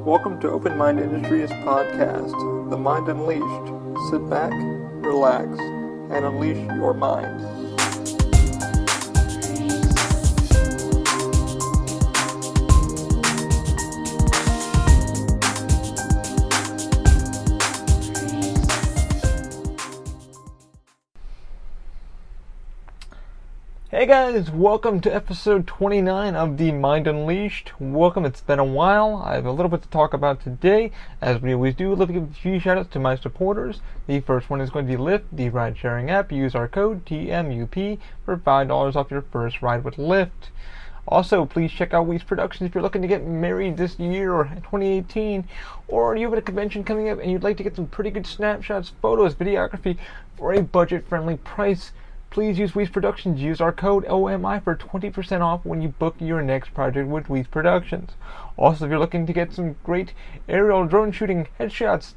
Welcome to Open Mind Industries Podcast, The Mind Unleashed. Sit back, relax, and unleash your mind. Hey guys, welcome to episode 29 of The Mind Unleashed. Welcome, it's been a while. I have a little bit to talk about today. As we always do, let me give a few shout outs to my supporters. The first one is going to be Lyft, the ride sharing app. Use our code TMUP for $5 off your first ride with Lyft. Also, please check out Weeks Productions if you're looking to get married this year or 2018, or you have a convention coming up and you'd like to get some pretty good snapshots, photos, videography for a budget-friendly price. Please use Weeks Productions. Use our code OMI for 20% off when you book your next project with Weeks Productions. Also, if you're looking to get some great aerial drone shooting headshots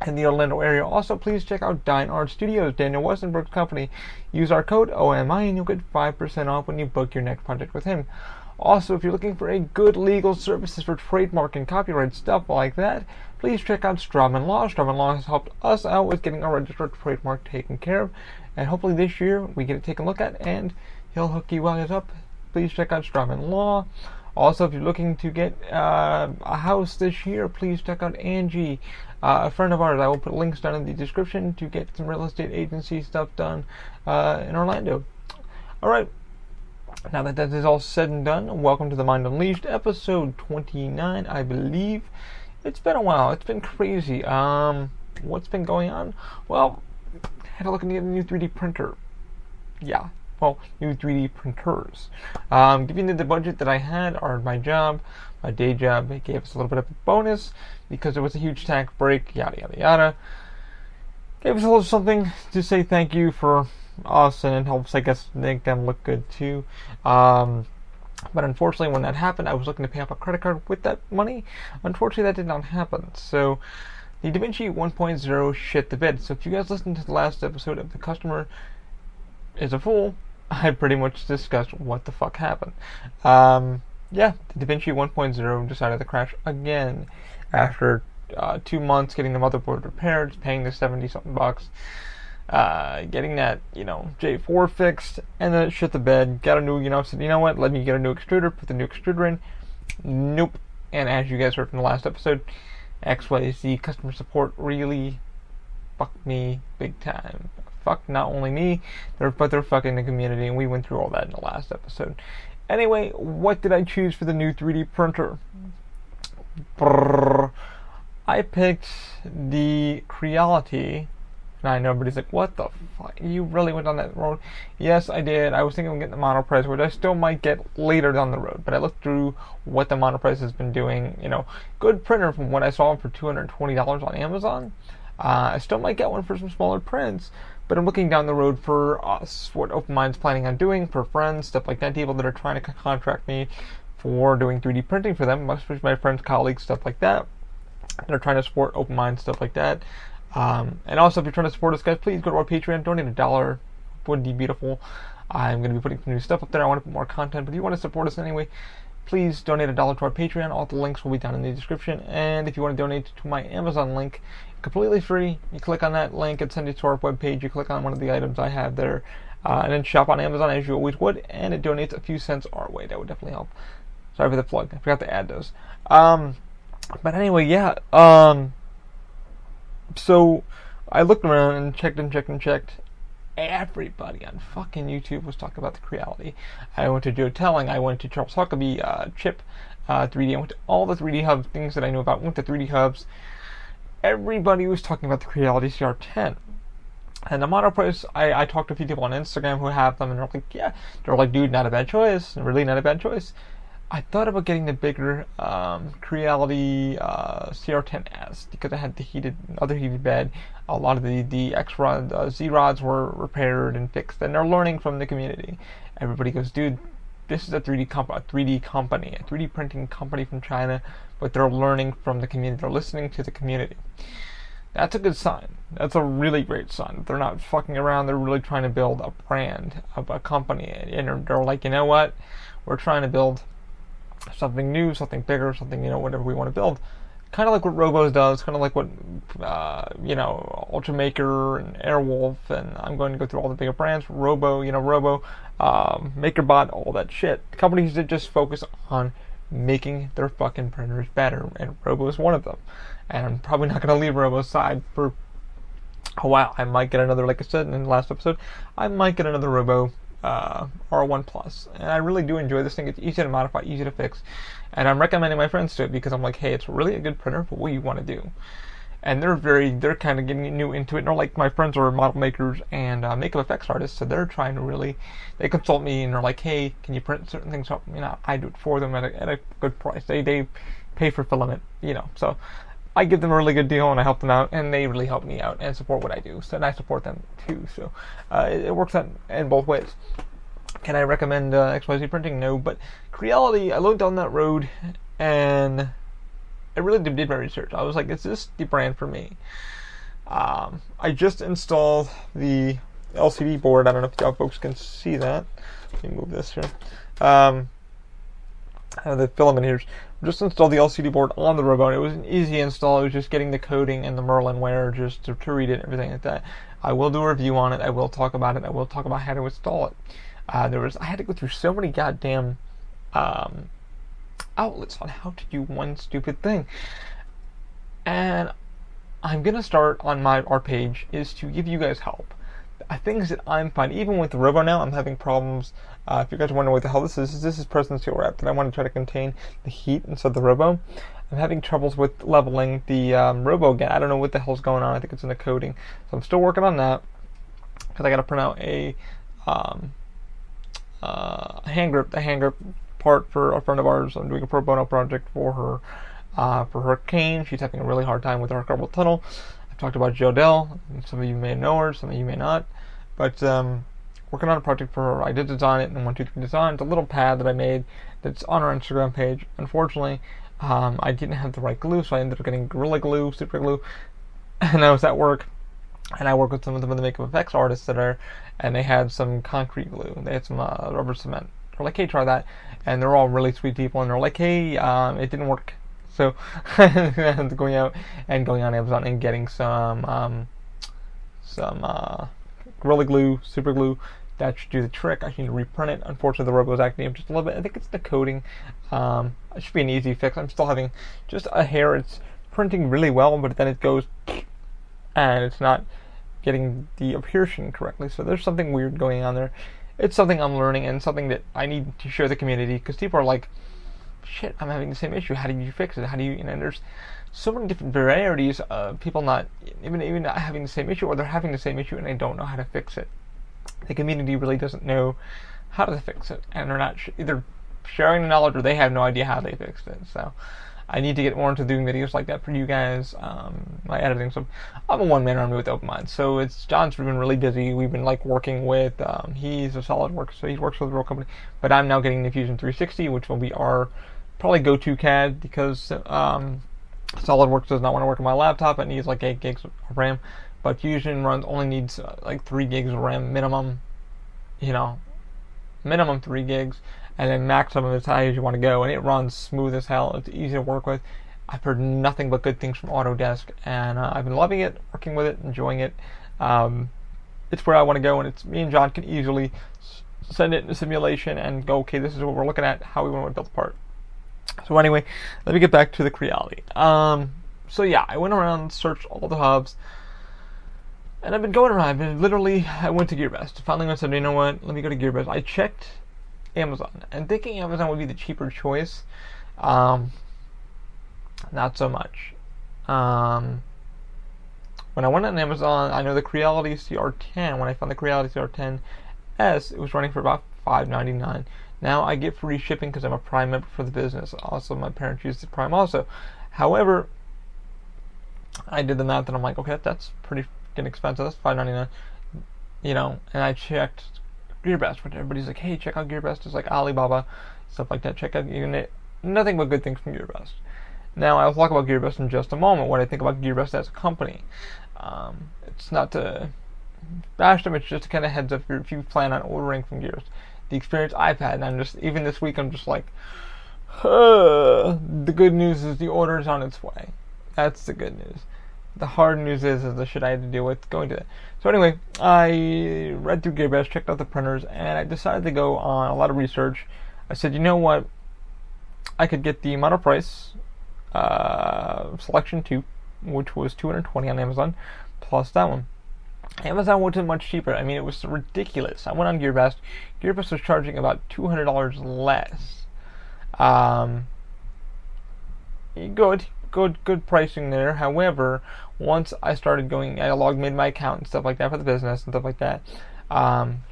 in the Orlando area, also please check out Dine Art Studios, Daniel Westenberg's company. Use our code OMI and you'll get 5% off when you book your next project with him. Also, if you're looking for a good legal services for trademark and copyright stuff like that, please check out Strawman Law. Strawman Law has helped us out with getting our registered trademark taken care of, and hopefully this year we get it taken a look at and he'll hook you guys up. Please check out Strawman Law. Also, if you're looking to get a house this year, please check out Angie, a friend of ours. I will put links down in the description to get some real estate agency stuff done in Orlando. Alright, now that is all said and done, welcome to The Mind Unleashed, episode 29, I believe. It's been a while. It's been crazy. What's been going on? Well, I had to look into get a new 3D printer. Yeah, well, new 3D printers. Given the budget that I had, or my day job, it gave us a little bit of a bonus because it was a huge tax break, yada, yada, yada. Gave us a little something to say thank you for us, and it helps, I guess, make them look good too. But unfortunately, when that happened, I was looking to pay off a credit card with that money. Unfortunately, that did not happen. So the DaVinci 1.0 shit the bed. So if you guys listened to the last episode of The Customer is a Fool, I pretty much discussed what the fuck happened. Yeah, the DaVinci 1.0 decided to crash again after 2 months getting the motherboard repaired, paying the 70-something bucks. Getting that, J4 fixed, and then it shit the bed, got a new, said, you know what, let me get a new extruder, put the new extruder in. Nope. And as you guys heard from the last episode, XYZ customer support really fucked me big time. Fuck not only me, but they're fucking the community, and we went through all that in the last episode. Anyway, what did I choose for the new 3D printer? I picked the Creality. And I know everybody's like, what the fuck? You really went down that road? Yes, I did. I was thinking of getting the monoprice, which I still might get later down the road. But I looked through what the monoprice has been doing. Good printer from what I saw for $220 on Amazon. I still might get one for some smaller prints. But I'm looking down the road for us, what Open Mind's planning on doing, for friends, stuff like that, people that are trying to contract me for doing 3D printing for them, especially my friends, colleagues, stuff like that. They're trying to support Open Mind, stuff like that. And also, if you're trying to support us, guys, please go to our Patreon, donate $1. Would be beautiful. I'm going to be putting some new stuff up there. I want to put more content, but if you want to support us anyway, please donate $1 to our Patreon. All the links will be down in the description. And if you want to donate to my Amazon link, completely free. You click on that link and send it to our webpage. You click on one of the items I have there, and then shop on Amazon as you always would, and it donates a few cents our way. That would definitely help. Sorry for the plug. I forgot to add those. But anyway, yeah. So I looked around and checked. Everybody on fucking YouTube was talking about the Creality. I went to Joe Telling, I went to Charles Huckabee, Chip 3D, I went to all the 3D Hub things that I knew about, went to 3D Hubs. Everybody was talking about the Creality CR10. And the monoprice, I talked to a few people on Instagram who have them, and they're like, dude, not a bad choice, really not a bad choice. I thought about getting the bigger Creality CR10S because I had the other heated bed. A lot of the X rod, Z rods were repaired and fixed, and they're learning from the community. Everybody goes, dude, this is a 3D company, a 3D printing company from China, but they're learning from the community. They're listening to the community. That's a good sign. That's a really great sign. They're not fucking around. They're really trying to build a brand, a company, and they're like, you know what? We're trying to build something new, something bigger, something, whatever we want to build. kind of like what Robo's does, kind of like what, Ultramaker and Airwolf, and I'm going to go through all the bigger brands, Robo, MakerBot, all that shit. Companies that just focus on making their fucking printers better, and Robo is one of them. And I'm probably not going to leave Robo's side for a while. I might get another, like I said in the last episode, I might get another Robo R1 Plus, and I really do enjoy this thing. It's easy to modify, easy to fix, and I'm recommending my friends to it because I'm like, hey, it's really a good printer for what you want to do. And they're kind of getting new into it. And they're like, my friends are model makers and makeup effects artists, so they're trying to really, they consult me and they're like, hey, can you print certain things up? I do it for them at a good price. They pay for filament, so I give them a really good deal and I help them out, and they really help me out and support what I do. So, and I support them too. So it works out in both ways. Can I recommend XYZ printing? No, but Creality, I looked down that road and I really did my research. I was like, is this the brand for me? I just installed the LCD board. I don't know if y'all folks can see that. Let me move this here. The filament here. Just installed the LCD board on the Robo. It was an easy install. It was just getting the coding and the Merlinware just to read it and everything like that. I will do a review on it. I will talk about it. I will talk about how to install it. I had to go through so many goddamn outlets on how to do one stupid thing, and I'm gonna start on our page is to give you guys help. Things that I'm finding, even with the Robo now, I'm having problems. If you guys wonder what the hell this is President Seal Wrap that I want to try to contain the heat inside the Robo. I'm having troubles with leveling the Robo again. I don't know what the hell's going on. I think it's in the coding, so I'm still working on that because I got to print out a hand grip part for a friend of ours. I'm doing a pro bono project for her cane. She's having a really hard time with her carpal tunnel. I've talked about Jodelle. Some of you may know her, some of you may not. But working on a project for her. I did design it in 123 Design. It's a little pad that I made that's on our Instagram page. Unfortunately, I didn't have the right glue, so I ended up getting Gorilla Glue, Super Glue, and I was at work. And I work with some of the makeup effects artists and they had some concrete glue. They had some rubber cement. They're like, hey, try that. And they're all really sweet people. And they're like, hey, it didn't work. So I'm going out and going on Amazon and getting some Gorilla Glue, Super Glue. That should do the trick. I should need to reprint it. Unfortunately, the Robo is acting up just a little bit. I think it's the coating. It should be an easy fix. I'm still having just a hair. It's printing really well, but then it goes and it's not getting the adhesion correctly. So there's something weird going on there. It's something I'm learning and something that I need to share the community, because people are like, shit, I'm having the same issue. How do you fix it? How do you, there's so many different varieties of people not even not having the same issue, or they're having the same issue and they don't know how to fix it. The community really doesn't know how to fix it, and they're not either sharing the knowledge or they have no idea how they fixed it. So I need to get more into doing videos like that for you guys. My editing, so I'm a one-man army with Open Mind. So John's been really busy. We've been working with. He's a SolidWorks, so he works with a real company. But I'm now getting the Fusion 360, which will be our probably go-to CAD, because SolidWorks does not want to work on my laptop. It needs 8 gigs of RAM, but Fusion only needs 3 gigs of RAM minimum. Minimum 3 gigs. And then maximum is how high as you want to go, and it runs smooth as hell. It's easy to work with. I've heard nothing but good things from Autodesk, and I've been loving it, working with it, enjoying it. It's where I want to go, and me and John can easily send it in a simulation and go, okay, this is what we're looking at, how we want to build the part. So anyway, let me get back to the Creality. So yeah, I went around, searched all the hubs, and I've been going around. I went to GearBest. Finally, I said, you know what? Let me go to GearBest. I checked Amazon, and thinking Amazon would be the cheaper choice. Not so much. When I went on Amazon, I know the Creality CR10, when I found the Creality CR10S, it was running for about $5.99. Now I get free shipping because I'm a Prime member for the business. Also, my parents use the Prime also. However, I did the math and I'm like, okay, that's pretty expensive. That's $5.99. And I checked GearBest, which everybody's like, hey, check out GearBest. It's like Alibaba, stuff like that. Check out Unit. Nothing but good things from GearBest. Now, I'll talk about GearBest in just a moment, what I think about GearBest as a company. It's not to bash them, it's just a kind of heads up if you plan on ordering from GearBest. The experience I've had, and even this week, I'm just like, The good news is the order is on its way. That's the good news. The hard news is the shit I had to deal with going to that. So anyway, I read through gearbest, checked out the printers, and I decided to go on a lot of research. I said, you know what? I could get the model price selection 2, which was $220 on Amazon, plus that one. Amazon wasn't much cheaper. I mean, it was ridiculous. I went on gearbest. Gearbest was charging about $200 less. Good pricing there. However, once I started going, I made my account and stuff like that for the business and stuff like that.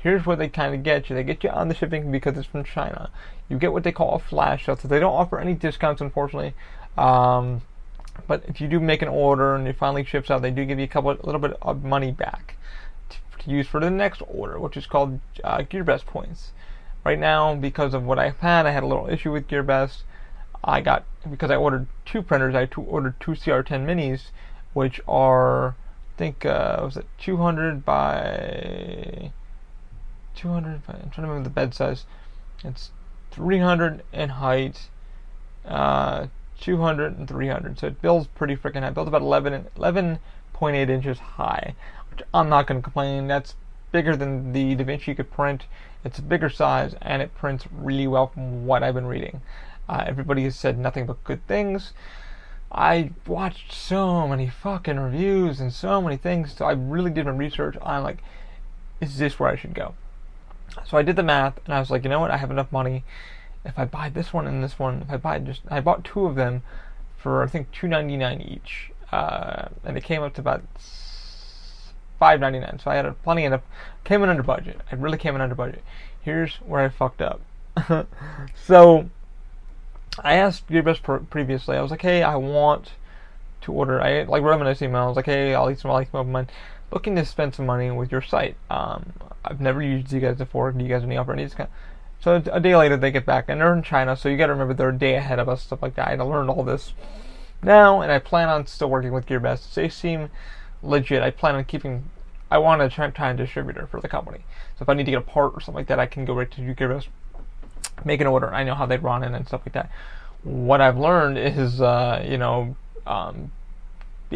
Here's where they kind of get you. They get you on the shipping because it's from China. You get what they call a flash sale. So they don't offer any discounts, unfortunately. But if you do make an order and it finally ships out, they do give you a little bit of money back to use for the next order, which is called gearbest points. Right now, because of what I've had, I had a little issue with gearbest. Because I ordered 2 printers, I ordered 2 CR10 minis, which are, I think, was it 200 by, I'm trying to remember the bed size. It's 300 in height, 200 and 300. So it builds pretty freaking high. It builds about 11.8 inches high, which I'm not going to complain. That's bigger than the DaVinci could print. It's a bigger size, and it prints really well from what I've been reading. Everybody has said nothing but good things. I watched so many fucking reviews and so many things, so I really did my research on, like, is this where I should go? So I did the math, and I was like, you know what, I have enough money. If I buy this one and this one, I bought 2 of them for, I think, $2.99 each, and it came up to about $5.99. So I had plenty enough. Came in under budget. I really came in under budget. Here's where I fucked up. So I asked gearbest previously. I was like, hey, I want to order. I wrote them a nice email. I was like, hey, I'll come up with mine. Looking to spend some money with your site. I've never used you guys before. Do you guys have any offer any discount? So a day later they get back, and they're in China, so you got to remember they're a day ahead of us, stuff like that. I had to learn all this now, and I plan on still working with gearbest. They seem legit. I want to try a distributor for the company. So if I need to get a part or something like that, I can go right to gearbest, make an order. I know how they run it and stuff like that. What I've learned is, be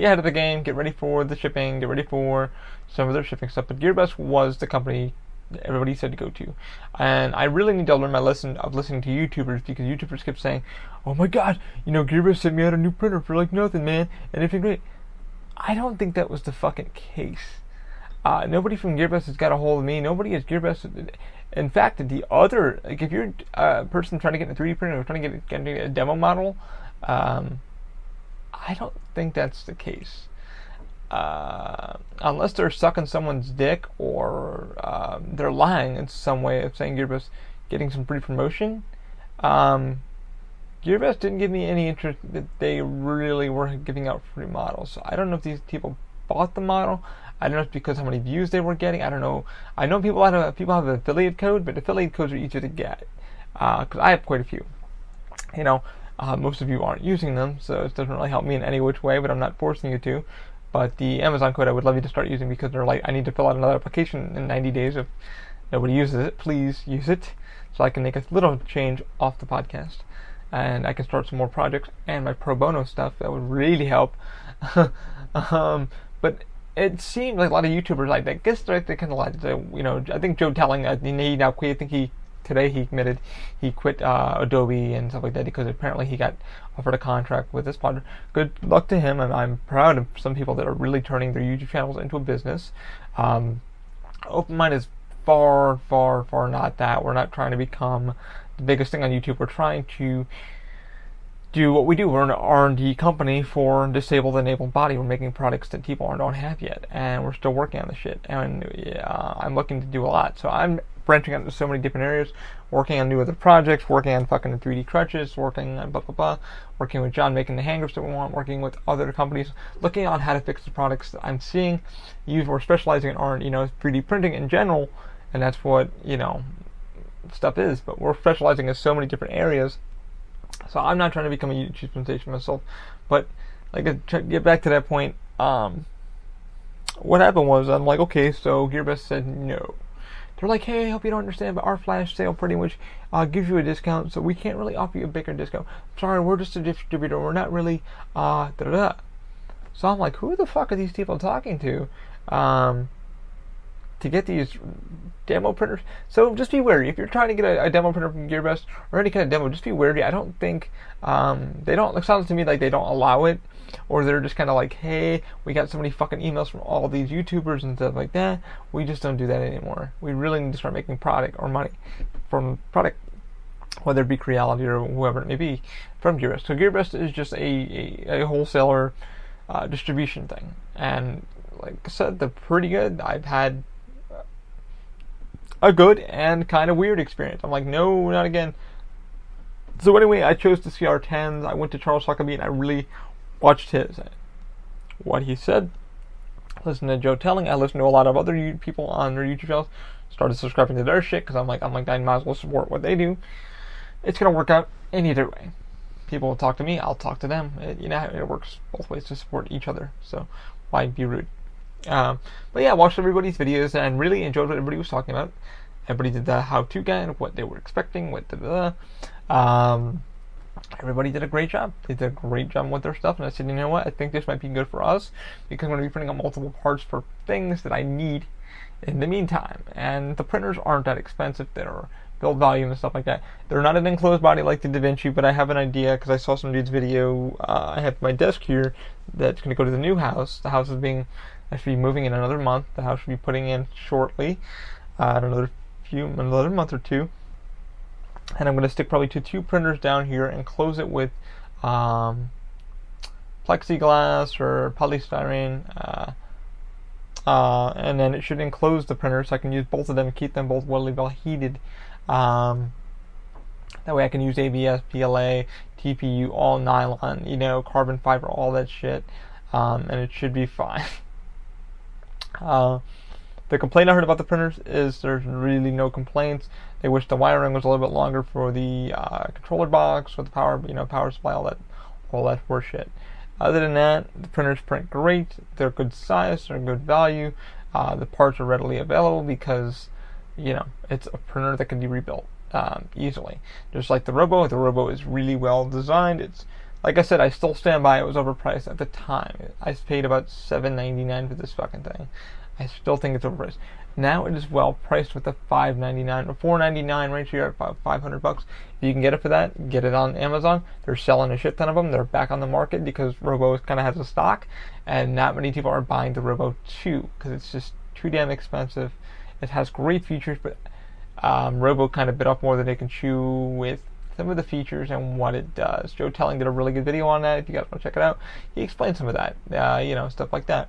ahead of the game, get ready for the shipping, get ready for some of their shipping stuff. But gearbest was the company everybody said to go to. And I really need to learn my lesson of listening to YouTubers, because YouTubers kept saying, oh my god, gearbest sent me out a new printer for like nothing, man, and it's great. I don't think that was the fucking case. Nobody from gearbest has got a hold of me. Nobody has gearbest. In fact, if you're a person trying to get a 3D printer or trying to get a demo model, I don't think that's the case. Unless they're sucking someone's dick, or they're lying in some way of saying gearbest getting some free promotion. Gearbest didn't give me any interest that they really were giving out free models. So I don't know if these people bought the model. I don't know if it's because how many views they were getting. I don't know. I know people have an affiliate code, but affiliate codes are easier to get, because I have quite a few. Most of you aren't using them, so it doesn't really help me in any which way, but I'm not forcing you to. But the Amazon code I would love you to start using, because they're like, I need to fill out another application in 90 days. If nobody uses it, please use it, so I can make a little change off the podcast, and I can start some more projects and my pro bono stuff. That would really help. But it seems like a lot of YouTubers, like, I guess they kind of like, I think Joe Telling, he now quit. I think today he admitted he quit Adobe and stuff like that, because apparently he got offered a contract with this partner. Good luck to him, and I'm proud of some people that are really turning their YouTube channels into a business. Open Mind is far, far, far not that. We're not trying to become the biggest thing on YouTube. We're trying to do what we do. We're an R&D company for disabled and able body. We're making products that people don't have yet, and we're still working on the shit. And I'm looking to do a lot. So I'm branching out into so many different areas, working on new other projects, working on fucking 3D crutches, working on blah blah blah, working with John making the hangers that we want, working with other companies, looking on how to fix the products that I'm seeing. We're specializing in 3D printing in general, and that's what stuff is. But we're specializing in so many different areas. So I'm not trying to become a YouTube sensation myself, but like to get back to that point, what happened was I'm like, okay, so gearbest said no they're like, hey, I hope you don't understand, but our flash sale pretty much gives you a discount, so we can't really offer you a bigger discount. Sorry, we're just a distributor. We're not really da da da. So I'm like, who the fuck are these people talking to get these demo printers? So just be wary. If you're trying to get a demo printer from GearBest or any kind of demo, just be wary. I don't think they don't. It sounds to me like they don't allow it, or they're just kind of like, hey, we got so many fucking emails from all these YouTubers and stuff like that. We just don't do that anymore. We really need to start making product or money from product, whether it be Creality or whoever it may be, from GearBest. So GearBest is just a wholesaler distribution thing, and like I said, they're pretty good. I've had a good and kind of weird experience. I'm like, no, not again. So anyway, I chose the CR10s. I went to Charles Huckabee and I really watched what he said. Listened to Joe Telling. I listened to a lot of other people on their YouTube channels. Started subscribing to their shit because I'm like, I might as well support what they do. It's gonna work out in either way. People will talk to me, I'll talk to them. It works both ways to support each other. So why be rude? But yeah, I watched everybody's videos and really enjoyed what everybody was talking about. Everybody did the how-to guide, what they were expecting, everybody did a great job. They did a great job with their stuff, and I said, you know what, I think this might be good for us because I'm going to be printing out multiple parts for things that I need in the meantime. And the printers aren't that expensive. They're build volume and stuff like that. They're not an enclosed body like the DaVinci, but I have an idea because I saw some dude's video. I have my desk here that's going to go to the new house. The house is I should be moving in another month. The house should be putting in shortly, another month or two. And I'm going to stick probably to 2 printers down here and close it with plexiglass or polystyrene, and then it should enclose the printer so I can use both of them and keep them both well heated. That way I can use ABS, PLA, TPU, all nylon, carbon fiber, all that shit, and it should be fine. The complaint I heard about the printers is there's really no complaints. They wish the wiring was a little bit longer for the controller box with the power, power supply, all that horseshit. Other than that, the printers print great. They're good size. They're good value. The parts are readily available because, it's a printer that can be rebuilt easily. Just like the Robo. The Robo is really well designed. It's like I said, I still stand by it was overpriced at the time. I paid about $7.99 for this fucking thing. I still think it's overpriced. Now it is well priced with the $5.99 or $4.99 range. You're at about $500. If you can get it for that, get it on Amazon. They're selling a shit ton of them. They're back on the market because Robo kind of has a stock, and not many people are buying the Robo 2 because it's just too damn expensive. It has great features, but Robo kind of bit off more than they can chew with some of the features and what it does. Joe Telling did a really good video on that. If you guys want to check it out, he explained some of that, stuff like that.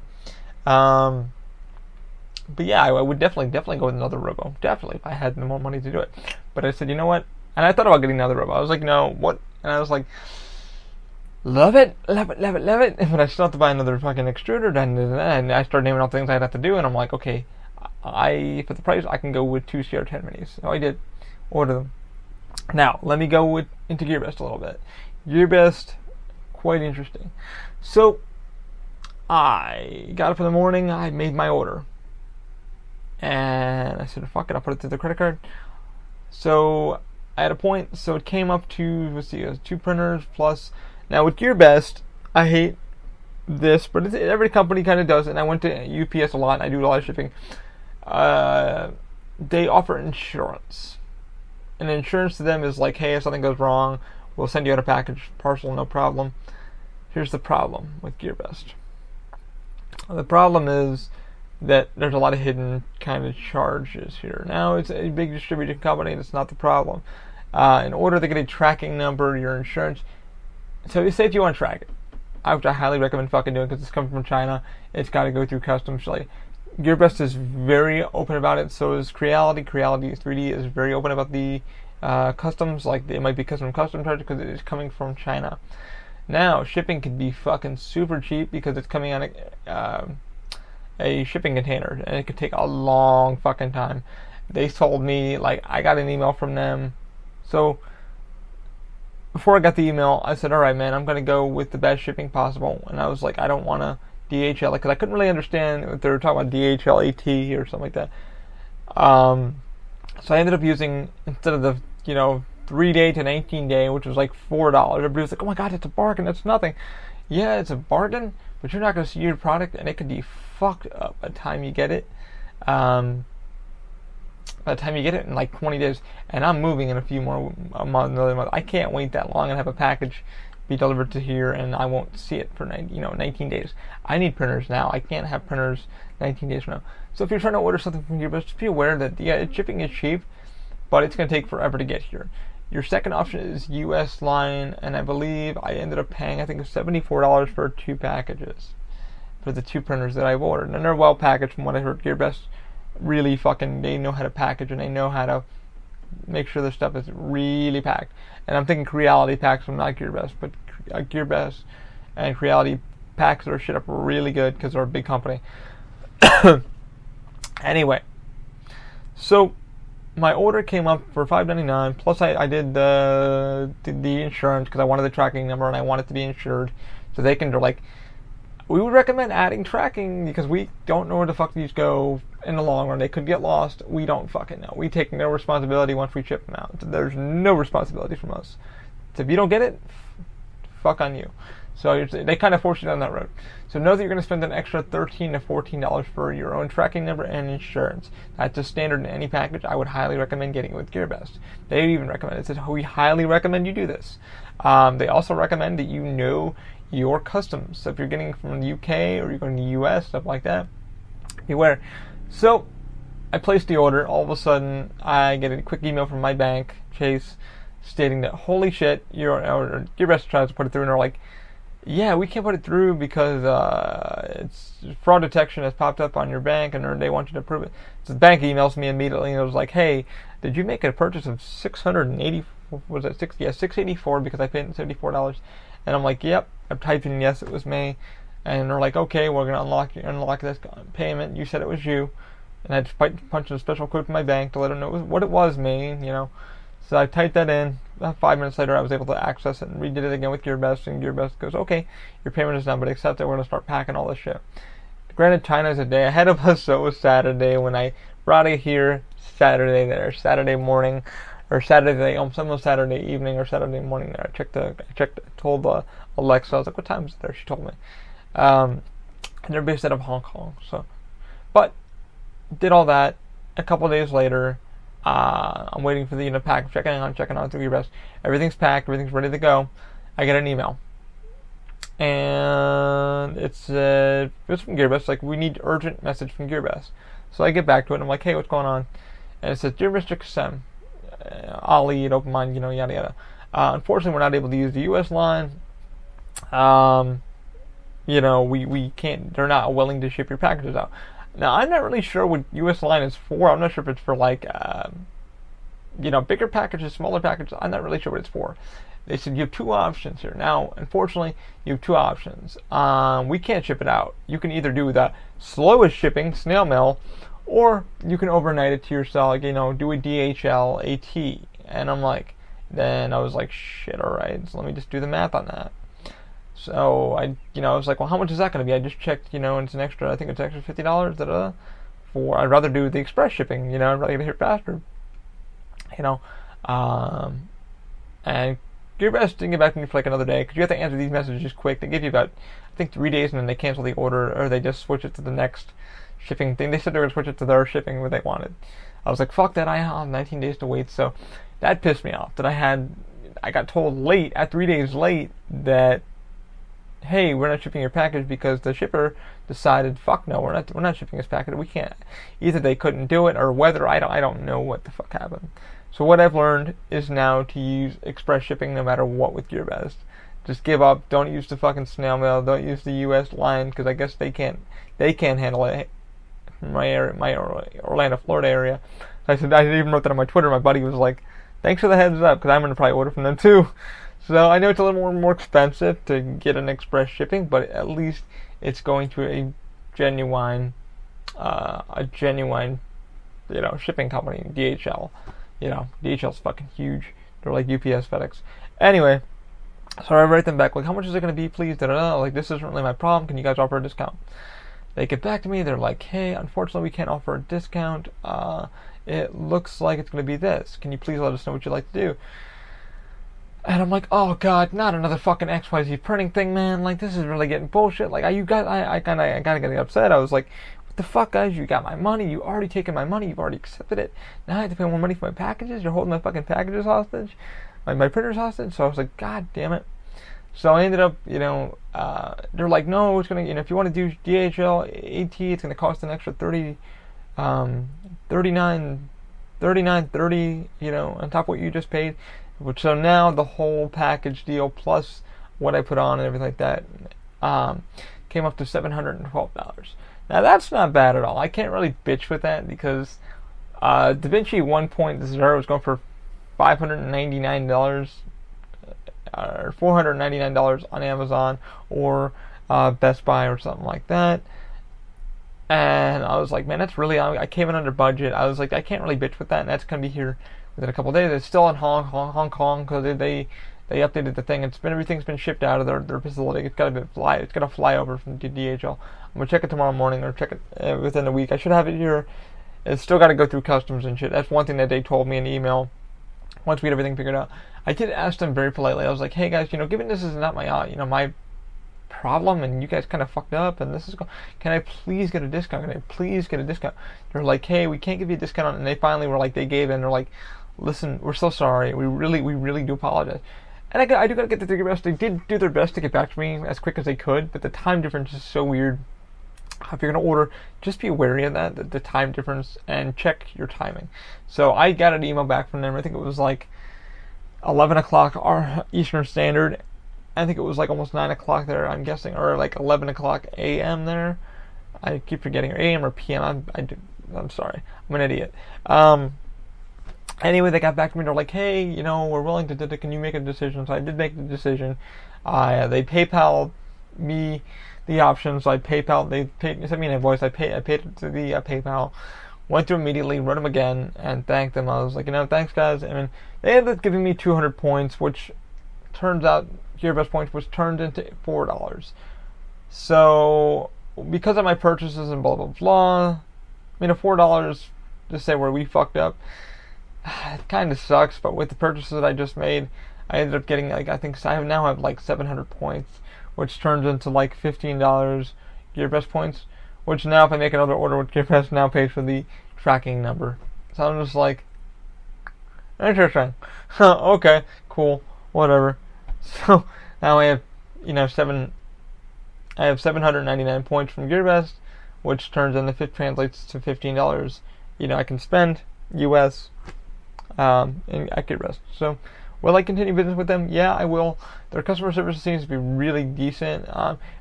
But yeah, I would definitely go with another Robo. Definitely, if I had more money to do it. But I said, you know what? And I thought about getting another Robo. I was like, no, what? And I was like, love it. But I still have to buy another fucking extruder. And I started naming all the things I'd have to do. And I'm like, okay, for the price, I can go with 2 CR10 minis. So I did order them. Now, let me go into GearBest a little bit. GearBest, quite interesting. So, I got up in the morning. I made my order. And I said, fuck it, I'll put it through the credit card. So I had a point. So it came up to, 2 printers plus. Now with GearBest, I hate this, but every company kind of does it. And I went to UPS a lot, and I do a lot of shipping. They offer insurance. And insurance to them is like, hey, if something goes wrong, we'll send you out a package parcel, no problem. Here's the problem with GearBest. The problem is that there's a lot of hidden kind of charges here. Now, it's a big distribution company, and it's not the problem. In order to get a tracking number, your insurance, so say if you want to track it, which I highly recommend fucking doing because it's coming from China, it's got to go through customs. Like, GearBest is very open about it, so is Creality. Creality 3D is very open about the customs, like it might be custom charge because it is coming from China. Now, shipping can be fucking super cheap because it's coming on a shipping container, and it could take a long fucking time. They told me, like, I got an email from them. So before I got the email, I said, all right, man, I'm going to go with the best shipping possible. And I was like, I don't want to DHL it because I couldn't really understand if they were talking about DHL AT or something like that. So I ended up using, instead of the 3-day to 19-day, which was like $4. Everybody was like, "Oh my god, it's a bargain. That's nothing." Yeah, it's a bargain, but you're not going to see your product, and it could be fucked up by the time you get it. By the time you get it in like 20 days, and I'm moving in another month. I can't wait that long and have a package be delivered to here, and I won't see it for 19 days. I need printers now. I can't have printers 19 days from now. So if you're trying to order something from gearbest, just be aware that shipping is cheap, but it's going to take forever to get here. Your second option is U.S. line, and I believe I ended up paying, I think, $74 for 2 packages for the 2 printers that I've ordered, and they're well packaged from what I heard. Gearbest really they know how to package, and they know how to make sure their stuff is really packed. And I'm thinking Creality packs them, not Gearbest, but Gearbest and Creality packs their shit up really good because they're a big company. Anyway, so my order came up for $5.99, plus I did the insurance because I wanted the tracking number and I want it to be insured, so they're like, we would recommend adding tracking because we don't know where the fuck these go in the long run. They could get lost. We don't fucking know. We take no responsibility once we ship them out. There's no responsibility from us. So if you don't get it, fuck on you. So they kind of force you down that road. So know that you're going to spend an extra $13 to $14 for your own tracking number and insurance. That's a standard in any package. I would highly recommend getting it with Gearbest. They even recommend it. It says, we highly recommend you do this. They also recommend that you know your customs. So if you're getting from the UK or you're going to the US, stuff like that, beware. So I placed the order. All of a sudden, I get a quick email from my bank, Chase, stating that, holy shit, Gearbest tries to put it through, and they're like, yeah, we can't put it through because it's fraud detection has popped up on your bank, and they want you to approve it. So the bank emails me immediately, and it was like, hey, did you make a purchase of $684 because I paid $74? And I'm like, yep. I typed in yes, it was me. And they're like, okay, we're gonna unlock this payment. You said it was you. And I had to punch in a special code from my bank to let them know what it was, me. So I typed that in. About 5 minutes later, I was able to access it and redid it again with Gearbest. And Gearbest goes, okay, your payment is done, but accept it. We're gonna start packing all this shit. Granted, China's a day ahead of us, so it was Saturday when I brought it here. Saturday morning. Or almost Saturday evening or Saturday morning there. I told Alexa, I was like, what time is it there? She told me. And they're based out of Hong Kong. But did all that. A couple of days later, I'm waiting for the pack, checking on through Gearbest. Everything's packed, everything's ready to go. I get an email. And it's from Gearbest, like, we need urgent message from Gearbest. So I get back to it and I'm like, hey, what's going on? And it says, dear Mr. Kasem, Ali at Open Mind, yada yada. Unfortunately, we're not able to use the U.S. line. We can't. They're not willing to ship your packages out. Now, I'm not really sure what U.S. line is for. I'm not sure if it's for bigger packages, smaller packages. I'm not really sure what it's for. They said you have 2 options here. Now, unfortunately, you have 2 options. We can't ship it out. You can either do the slowest shipping, snail mail, or you can overnight it to yourself, do a DHL AT. And then I was like, shit, alright, so let me just do the math on that. So I was like, well, how much is that going to be? I just checked, and it's an extra, I think it's extra $50, I'd rather do the express shipping, I'd rather get it here faster. And Gearbest didn't get back to me for like another day, because you have to answer these messages quick. They give you about, I think, 3 days, and then they cancel the order, or they just switch it to the next shipping thing. They said they were going to switch it to their shipping where they wanted. I was like, fuck that, I have 19 days to wait. So that pissed me off, that I got told late, 3 days late, that, hey, we're not shipping your package because the shipper decided, fuck no, we're not shipping this package. We can't. Either they couldn't do it, or whether, I don't know what the fuck happened. So what I've learned is now to use express shipping no matter what with Gearbest. Just give up. Don't use the fucking snail mail. Don't use the U.S. line, because I guess they can't handle it. My Orlando, Florida area. I even wrote that on my Twitter. My buddy was like, thanks for the heads up, because I'm going to probably order from them too. So I know it's a little more expensive to get an express shipping, but at least it's going to a genuine shipping company, DHL. DHL's fucking huge. They're like UPS, FedEx. Anyway, so I write them back, like, how much is it going to be, please? Like, this isn't really my problem. Can you guys offer a discount? they get back to me. They're like, hey, unfortunately, we can't offer a discount. It looks like it's going to be this. Can you please let us know what you'd like to do? And I'm like, oh god, not another fucking XYZ printing thing, man. Like, this is really getting bullshit. Like, I kind of getting upset. I was like, what the fuck, guys? You got my money. You already taken my money. You've already accepted it. Now I have to pay more money for my packages. You're holding my fucking packages hostage, my printers hostage. So I was like, god damn it. So I ended up, they're like, no, it's gonna, if you want to do DHL AT, it's gonna cost an extra $39.30, on top of what you just paid. So now the whole package deal plus what I put on and everything like that came up to $712. Now that's not bad at all. I can't really bitch with that because DaVinci 1.0 was going for $599 or $499 on Amazon or Best Buy or something like that. And I was like, man, that's really, I came in under budget. I was like, I can't really bitch with that, and that's going to be here within a couple of days. It's still in Hong Kong because they updated the thing. Everything's been shipped out of their facility. It's got to fly over from DHL. I'm gonna check it tomorrow morning or check it within a week. I should have it here. It's still got to go through customs and shit. That's one thing that they told me in the email. Once we get everything figured out, I did ask them very politely. I was like, hey guys, given this is not my my problem and you guys kind of fucked up and this is can I please get a discount? Can I please get a discount? They're like, hey, we can't give you a discount, and they finally were like, they gave in. They're like, listen, we're so sorry. We really do apologize. And I do gotta get the gearbest. They did do their best to get back to me as quick as they could, but the time difference is so weird. If you're gonna order, just be wary of that, the time difference, and check your timing. So I got an email back from them. I think it was like 11 o'clock our Eastern Standard. I think it was like almost 9 o'clock there, I'm guessing, or like 11 o'clock a.m. there. I keep forgetting, or a.m. or p.m. I'm sorry, I'm an idiot. Anyway, they got back to me. They're like, hey, we're willing to can you make a decision? So I did make the decision. They PayPal me the option, so they sent me an invoice. I paid it to the PayPal. Went through immediately, wrote them again, and thanked them. I was like, thanks guys. I mean, they ended up giving me 200 points, which turns out gearbest points was turned into $4. So because of my purchases and blah blah blah, $4 to say where we fucked up, it kind of sucks. But with the purchases that I just made, I ended up getting I now have like 700 points, which turns into like $15 gearbest points, which now if I make another order with gearbest, now pays for the tracking number. So I'm just like, interesting. Okay, cool, whatever. So now I have 799 points from gearbest, which translates to $15 I can spend US at gearbest. So will I continue business with them? Yeah, I will. Their customer service seems to be really decent.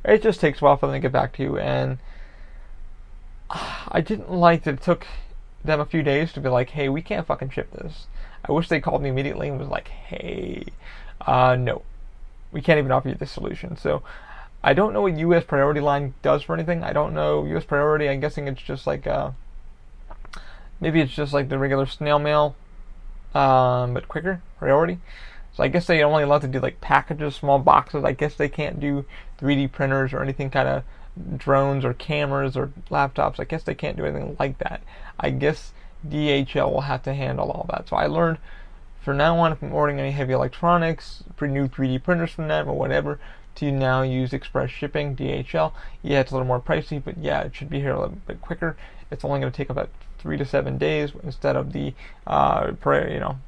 It just takes a while for them to get back to you, and I didn't like that it took them a few days to be like, hey, we can't fucking ship this. I wish they called me immediately and was like, hey, no, we can't even offer you this solution. So I don't know what US priority line does for anything. I don't know US priority. I'm guessing it's just like maybe it's just like the regular snail mail, but quicker priority. So I guess they only allowed to do like packages, small boxes. I guess they can't do 3D printers or anything kind of drones or cameras or laptops. I guess they can't do anything like that. I guess DHL will have to handle all that. So I learned from now on, if I'm ordering any heavy electronics, new 3D printers from them or whatever, to now use express shipping, DHL. Yeah, it's a little more pricey, but yeah, it should be here a little bit quicker. It's only going to take about 3 to 7 days instead of the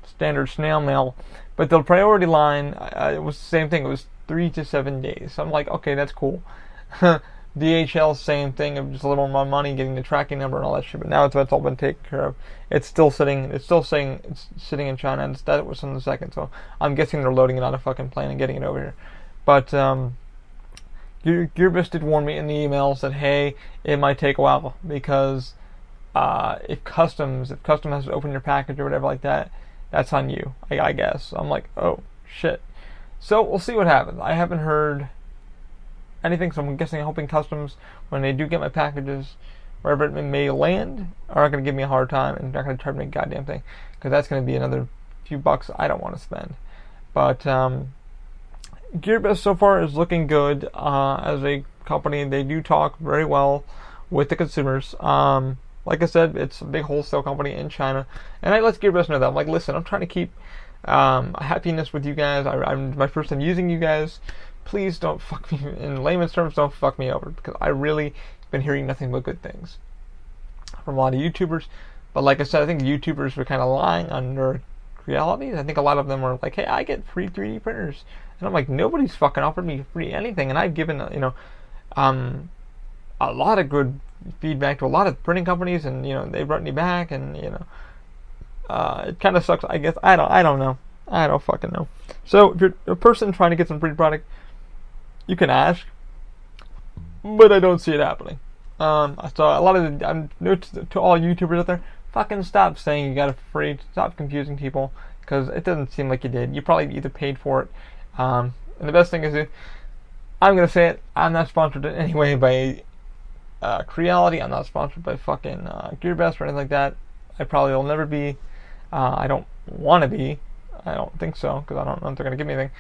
standard snail mail. But the priority line, it was the same thing. It was 3 to 7 days. So I'm like, okay, that's cool. DHL, same thing, of just a little more money, getting the tracking number and all that shit. But now that's all been taken care of. It's still sitting. It's still saying it's sitting in China. And that was in the second. So I'm guessing they're loading it on a fucking plane and getting it over here. But gearbest did warn me in the emails that hey, it might take a while because if customs has to open your package or whatever like that, that's on you. I guess. So I'm like, oh shit. So we'll see what happens. I haven't heard anything, so I'm hoping customs, when they do get my packages, wherever it may land, are not going to give me a hard time and not going to charge me a goddamn thing, because that's going to be another few bucks I don't want to spend. But gearbest so far is looking good as a company. They do talk very well with the consumers. Like I said, it's a big wholesale company in China, and I let gearbest know that. I'm like, listen, I'm trying to keep happiness with you guys. I'm my first time using you guys. Please don't fuck me, in layman's terms, don't fuck me over, because I really been hearing nothing but good things from a lot of YouTubers. But like I said, I think YouTubers were kind of lying under reality. I think a lot of them were like, hey, I get free 3D printers, and I'm like, nobody's fucking offered me free anything, and I've given a lot of good feedback to a lot of printing companies, and they brought me back, and it kind of sucks. I guess I don't know. I don't fucking know. So if you're a person trying to get some free product, you can ask, but I don't see it happening. I saw a lot of to all YouTubers out there, fucking stop saying you got it free. Stop confusing people, because it doesn't seem like you did. You probably either paid for it. And the best thing is, I'm gonna say it, I'm not sponsored in any way by Creality. I'm not sponsored by fucking GearBest or anything like that. I probably will never be. I don't want to be. I don't think so, because I don't know if they're gonna give me anything.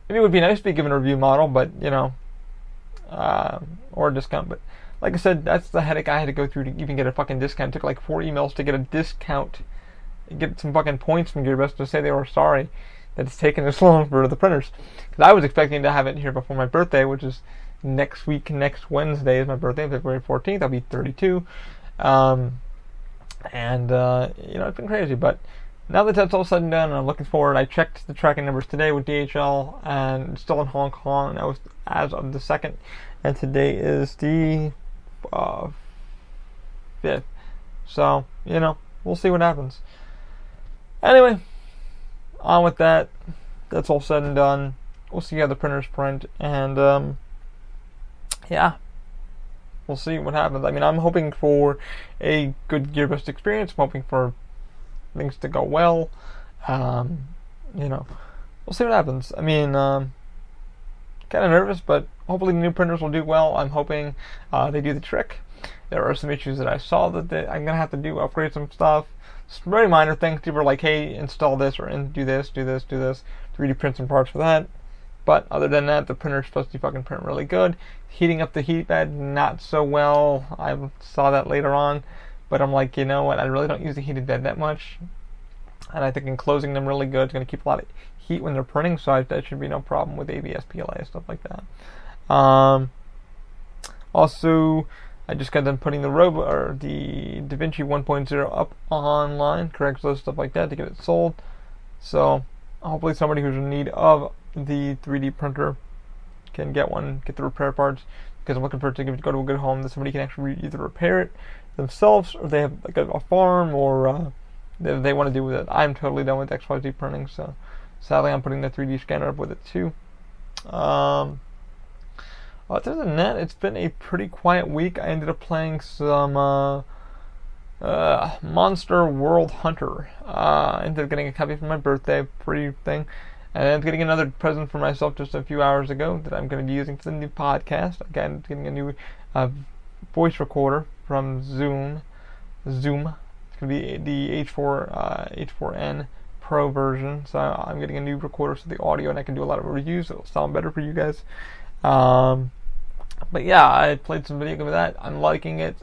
Maybe it would be nice to be given a review model, but or a discount. But like I said, that's the headache I had to go through to even get a fucking discount. It took like 4 emails to get a discount, get some fucking points from GearBest to say they were sorry that it's taken this long for the printers. Because I was expecting to have it here before my birthday, which is next week. Next Wednesday is my birthday, February 14th. I'll be 32. It's been crazy, but now that that's all said and done, and I'm looking forward, I checked the tracking numbers today with DHL, and it's still in Hong Kong, and that was as of the 2nd, and today is the 5th. So, we'll see what happens. Anyway, on with that. That's all said and done. We'll see how the printers print, and we'll see what happens. I mean, I'm hoping for a good gearbest experience. I'm hoping for things to go well. We'll see what happens. I mean, kind of nervous, but hopefully the new printers will do well. I'm hoping they do the trick. There are some issues that I saw that I'm gonna have to do, upgrade some stuff. Some very minor things. People are like, hey, install this or do this, 3D print some parts for that. But other than that, the printer's supposed to fucking print really good. Heating up the heat bed, not so well. I saw that later on. But I'm like, you know what, I really don't use the heated bed that much. And I think enclosing them really good is going to keep a lot of heat when they're printing, so that should be no problem with ABS, PLA, and stuff like that. Also, I just got done putting the DaVinci 1.0 up online, Craigslist, stuff like that, to get it sold. So hopefully somebody who's in need of the 3D printer can get one, get the repair parts, because I'm looking for it to go to a good home that somebody can actually either repair it themselves, or they have like a farm, or they want to do with it. I'm totally done with XYZ printing, so sadly I'm putting the 3D scanner up with it too. Other than that, it's been a pretty quiet week. I ended up playing some Monster World Hunter. I ended up getting a copy for my birthday, pretty thing. And I'm getting another present for myself just a few hours ago that I'm going to be using for the new podcast. Again, getting a new voice recorder from Zoom. It's going to be the H4n Pro version. So I'm getting a new recorder so the audio, and I can do a lot of reviews. It'll sound better for you guys. But yeah, I played some video game with that. I'm liking it.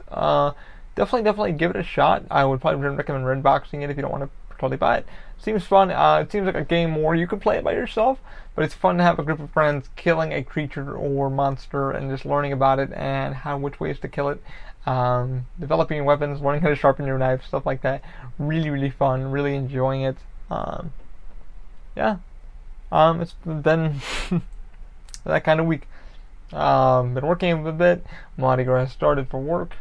Definitely give it a shot. I would probably recommend Redboxing it if you don't want to totally buy it. Seems fun. It seems like a game more you can play it by yourself, but it's fun to have a group of friends killing a creature or monster and just learning about it and which ways to kill it. Developing weapons, learning how to sharpen your knife, stuff like that. Really fun. Really enjoying it. It's been that kind of week. Been working a bit. Mardi Gras started for work.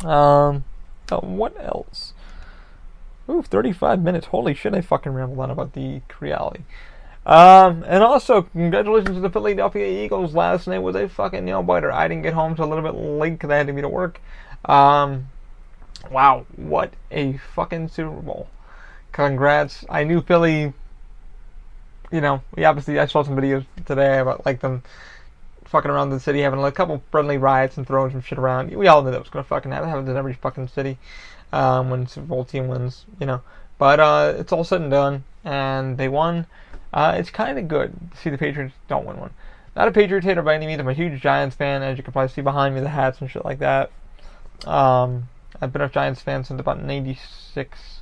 What else? Ooh, 35 minutes. Holy shit, I fucking rambled on about the Creality. And also, congratulations to the Philadelphia Eagles. Last night was a fucking nail-biter. I didn't get home till a little bit late because I had to be to work. Wow, what a fucking Super Bowl. Congrats. I knew Philly, I saw some videos today about, like, them fucking around the city, having a couple friendly riots and throwing some shit around. We all knew that was going to fucking happen. It happens in every fucking city when Super Bowl team wins, But it's all said and done, and they won. It's kind of good to see the Patriots don't win one. not a Patriots hater by any means. I'm a huge Giants fan, as you can probably see behind me, the hats and shit like that. I've been a Giants fan since about '96.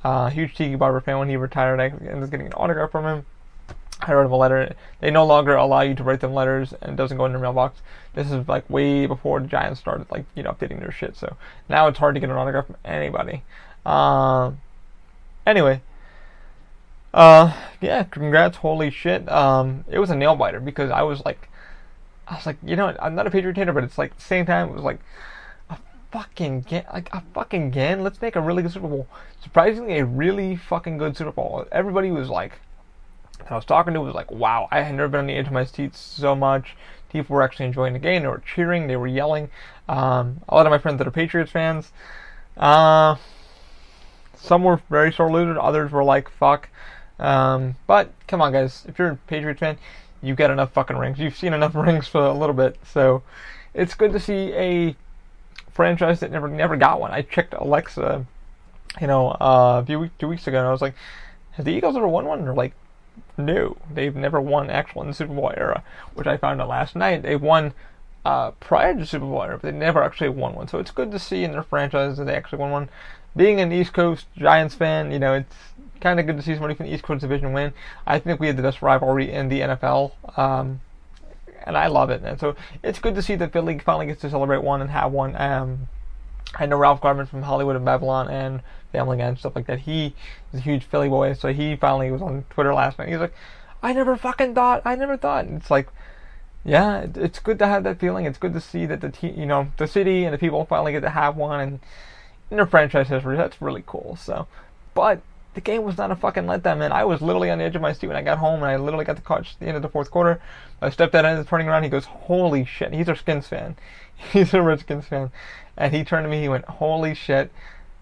Huge Tiki Barber fan. When he retired, I ended up getting an autograph from him. I wrote him a letter. They no longer allow you to write them letters, and it doesn't go in your mailbox. This is like way before the Giants started, like, updating their shit. So now it's hard to get an autograph from anybody. Anyway, yeah, congrats. Holy shit. It was a nail biter because I was like, I'm not a Patriot hater, but it's like at the same time it was like a fucking again. Let's make a really good Super Bowl. Surprisingly, a really fucking good Super Bowl. Everybody was like, that I was talking to was like, wow, I had never been on the edge of my seat so much. People were actually enjoying the game. They were cheering. They were yelling. A lot of my friends that are Patriots fans, some were very sore losers. Others were like, fuck. But come on, guys. If you're a Patriots fan, you get enough fucking rings. You've seen enough rings for a little bit. So it's good to see a franchise that never got one. I checked Alexa, a few 2 weeks ago, and I was like, have the Eagles ever won one? And they're like, no, they've never won actual in the Super Bowl era, which I found out last night. They won prior to the Super Bowl era, but they never actually won one. So it's good to see in their franchise that they actually won one. Being an East Coast Giants fan, it's kind of good to see somebody from the East Coast Division win. I think we had the best rivalry in the NFL, and I love it. And so it's good to see that Philly finally gets to celebrate one and have one. I know Ralph Garman from Hollywood and Babylon and Family Guy and stuff like that. He is a huge Philly boy, so he finally was on Twitter last night. He's like, I never thought. And it's like, yeah, it's good to have that feeling. It's good to see that the city and the people finally get to have one and in their franchise history. That's really cool. So, but the game was not a fucking letdown, man. I was literally on the edge of my seat when I got home, and I literally got to catch the end of the fourth quarter. My stepdad ended up turning around. He goes, holy shit. He's a Skins fan. He's a Redskins fan. And he turned to me, he went, holy shit,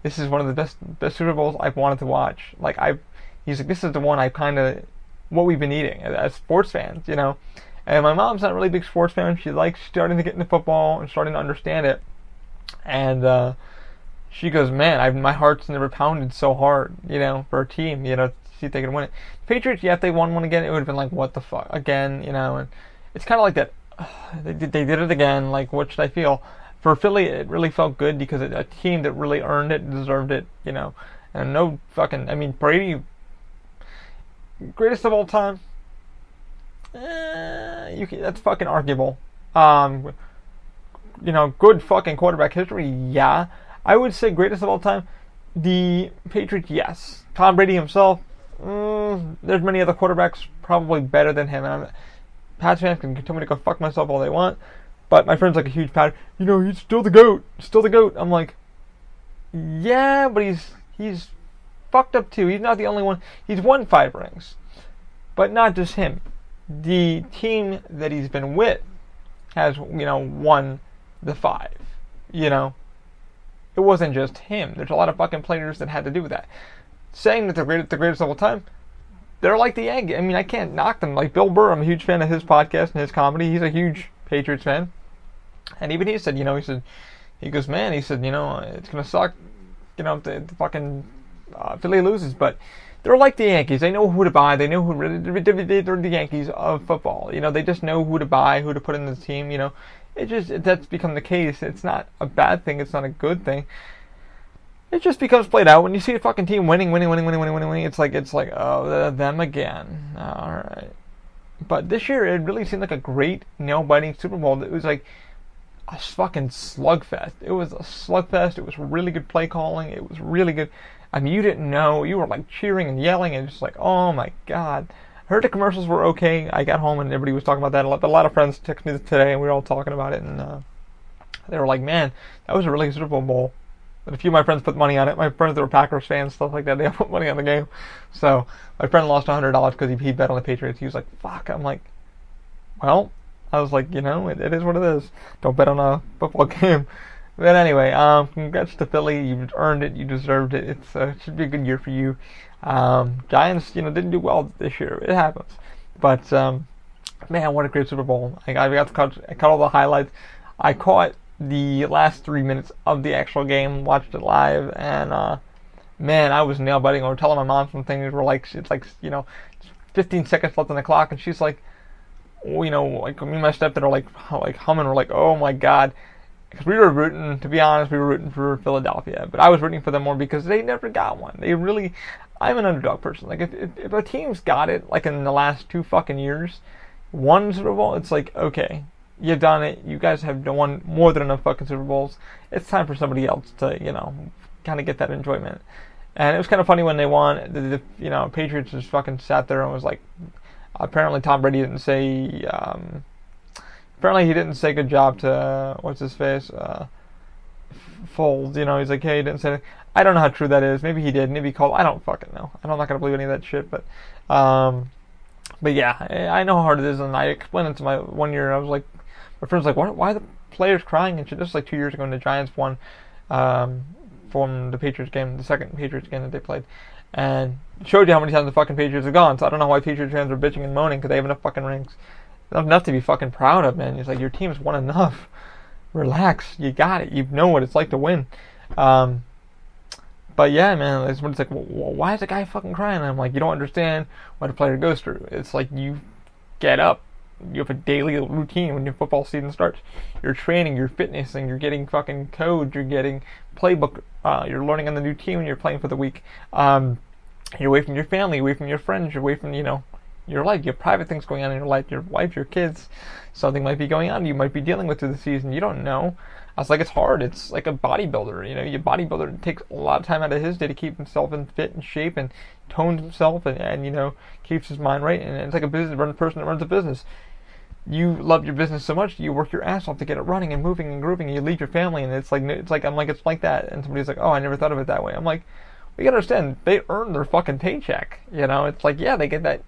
this is one of the best Super Bowls I've wanted to watch. He's like, this is the one what we've been eating as sports fans, And my mom's not really a big sports fan. She likes starting to get into football and starting to understand it. And she goes, man, my heart's never pounded so hard, for a team, to see if they can win it. Patriots, yeah, if they won one again, it would have been like, what the fuck, again, and it's kind of like that, they did it again, like, what should I feel? For Philly, it really felt good because it's a team that really earned it, deserved it, and no fucking, Brady, greatest of all time, that's fucking arguable. Good fucking quarterback history, yeah. I would say greatest of all time, the Patriots, yes. Tom Brady himself, there's many other quarterbacks probably better than him, and Pats fans can continue to go fuck myself all they want. But my friend's like a huge Pat. He's still the GOAT. Still the GOAT. I'm like, yeah, but he's fucked up too. He's not the only one. He's won 5 rings. But not just him. The team that he's been with has, won the 5. It wasn't just him. There's a lot of fucking players that had to do with that. Saying that they're the greatest of all time, they're like the Yankees. I can't knock them. Like Bill Burr, I'm a huge fan of his podcast and his comedy. He's a huge Patriots fan. And even he said, he goes, man, it's going to suck, the fucking Philly loses, but they're like the Yankees. They know who to buy. They know they're the Yankees of football. They just know who to buy, who to put in the team, that's become the case. It's not a bad thing. It's not a good thing. It just becomes played out. When you see a fucking team winning, it's like, oh, them again. All right. But this year, it really seemed like a great nail-biting Super Bowl. It was like a fucking slugfest. It was a slugfest. It was really good play calling. It was really good. You didn't know. You were like cheering and yelling and just like, oh my God. I heard the commercials were okay. I got home and everybody was talking about that a lot. But a lot of friends texted me today and we were all talking about it. And they were like, man, that was a really good Super Bowl. But a few of my friends put money on it. My friends that were Packers fans, stuff like that, they all put money on the game. So my friend lost $100 because he bet on the Patriots. He was like, fuck. I'm like, well, I was like, it is what it is. Don't bet on a football game. But anyway, congrats to Philly. You've earned it. You deserved it. It should be a good year for you. Giants, didn't do well this year. It happens. But, man, what a great Super Bowl. I got to cut all the highlights. I caught the last 3 minutes of the actual game, watched it live, and man, I was nail biting. I was telling my mom some things were like, it's like 15 seconds left on the clock, and she's like, like me and my stepdad are like humming. We're like, oh my god, because we were rooting. To be honest, we were rooting for Philadelphia, but I was rooting for them more because they never got one. They really, I'm an underdog person. Like if a team's got it, like in the last 2 fucking years, one Super Bowl, it's like, okay, you've done it. You guys have won more than enough fucking Super Bowls. It's time for somebody else to, kind of get that enjoyment. And it was kind of funny when they won. The Patriots just fucking sat there and was like, apparently Tom Brady didn't say. Apparently he didn't say good job to what's his face, Foles. He's like, hey, he didn't say anything. I don't know how true that is. Maybe he did. Maybe he called. I don't fucking know. I'm not gonna believe any of that shit. But yeah, I know how hard it is, and I explained it to my 1 year. I was like, my friend's like, why are the players crying and shit? This was like 2 years ago when the Giants won from the Patriots game, the second Patriots game that they played, and it showed you how many times the fucking Patriots have gone. So I don't know why Patriots fans are bitching and moaning because they have enough fucking rings. Enough to be fucking proud of, man. It's like, your team's won enough. Relax, you got it. You know what it's like to win. But yeah, man, it's like, well, why is the guy fucking crying? And I'm like, you don't understand what a player goes through. It's like, you get up, you have a daily routine when your football season starts. You're training, you're fitnessing, you're getting fucking code, you're getting playbook, you're learning on the new team when you're playing for the week. You're away from your family, away from your friends, you're away from, your life. You have private things going on in your life, your wife, your kids. Something might be going on you might be dealing with through the season. You don't know. I was like, it's hard. It's like a bodybuilder. Your bodybuilder takes a lot of time out of his day to keep himself in fit and shape and tones himself and keeps his mind right. And it's like a person that runs a business. You love your business so much, you work your ass off to get it running and moving and grooving. And you lead your family, and it's like it's like that. And somebody's like, oh, I never thought of it that way. I'm like, we gotta understand, they earn their fucking paycheck. It's like, yeah, they get that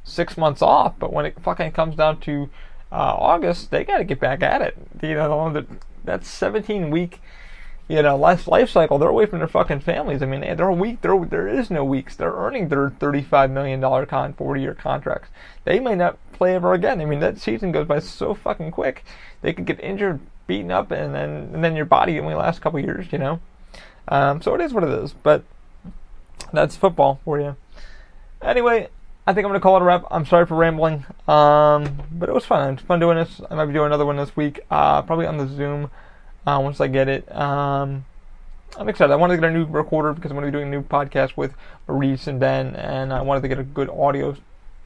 6 months off, but when it fucking comes down to August, they got to get back at it. That 17-week, life cycle. They're away from their fucking families. I mean, they're a week. There is no weeks. They're earning their $35 million 40-year contracts. They may not play ever again. I mean, that season goes by so fucking quick. They could get injured, beaten up, and then your body only lasts a couple years. So it is what it is. But that's football for you. Anyway, I think I'm going to call it a wrap. I'm sorry for rambling, but it was fun. It's fun doing this. I might be doing another one this week, probably on the Zoom once I get it. I'm excited. I wanted to get a new recorder because I'm going to be doing a new podcast with Maurice and Ben, and I wanted to get a good audio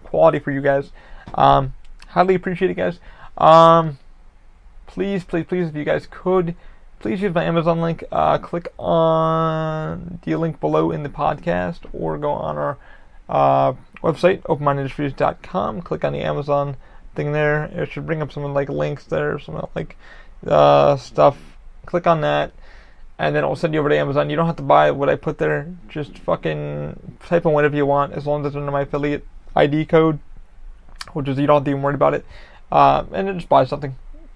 quality for you guys. Highly appreciate it, guys. Please, if you guys could, please use my Amazon link. Click on the link below in the podcast, or go on our website, openmindindustries.com. Click on the Amazon thing there. It should bring up some like links there, some like stuff. Click on that, and then it will send you over to Amazon. You don't have to buy what I put there. Just fucking type in whatever you want, as long as it's under my affiliate ID code, which is, you don't have to even worry about it. And then just buy something.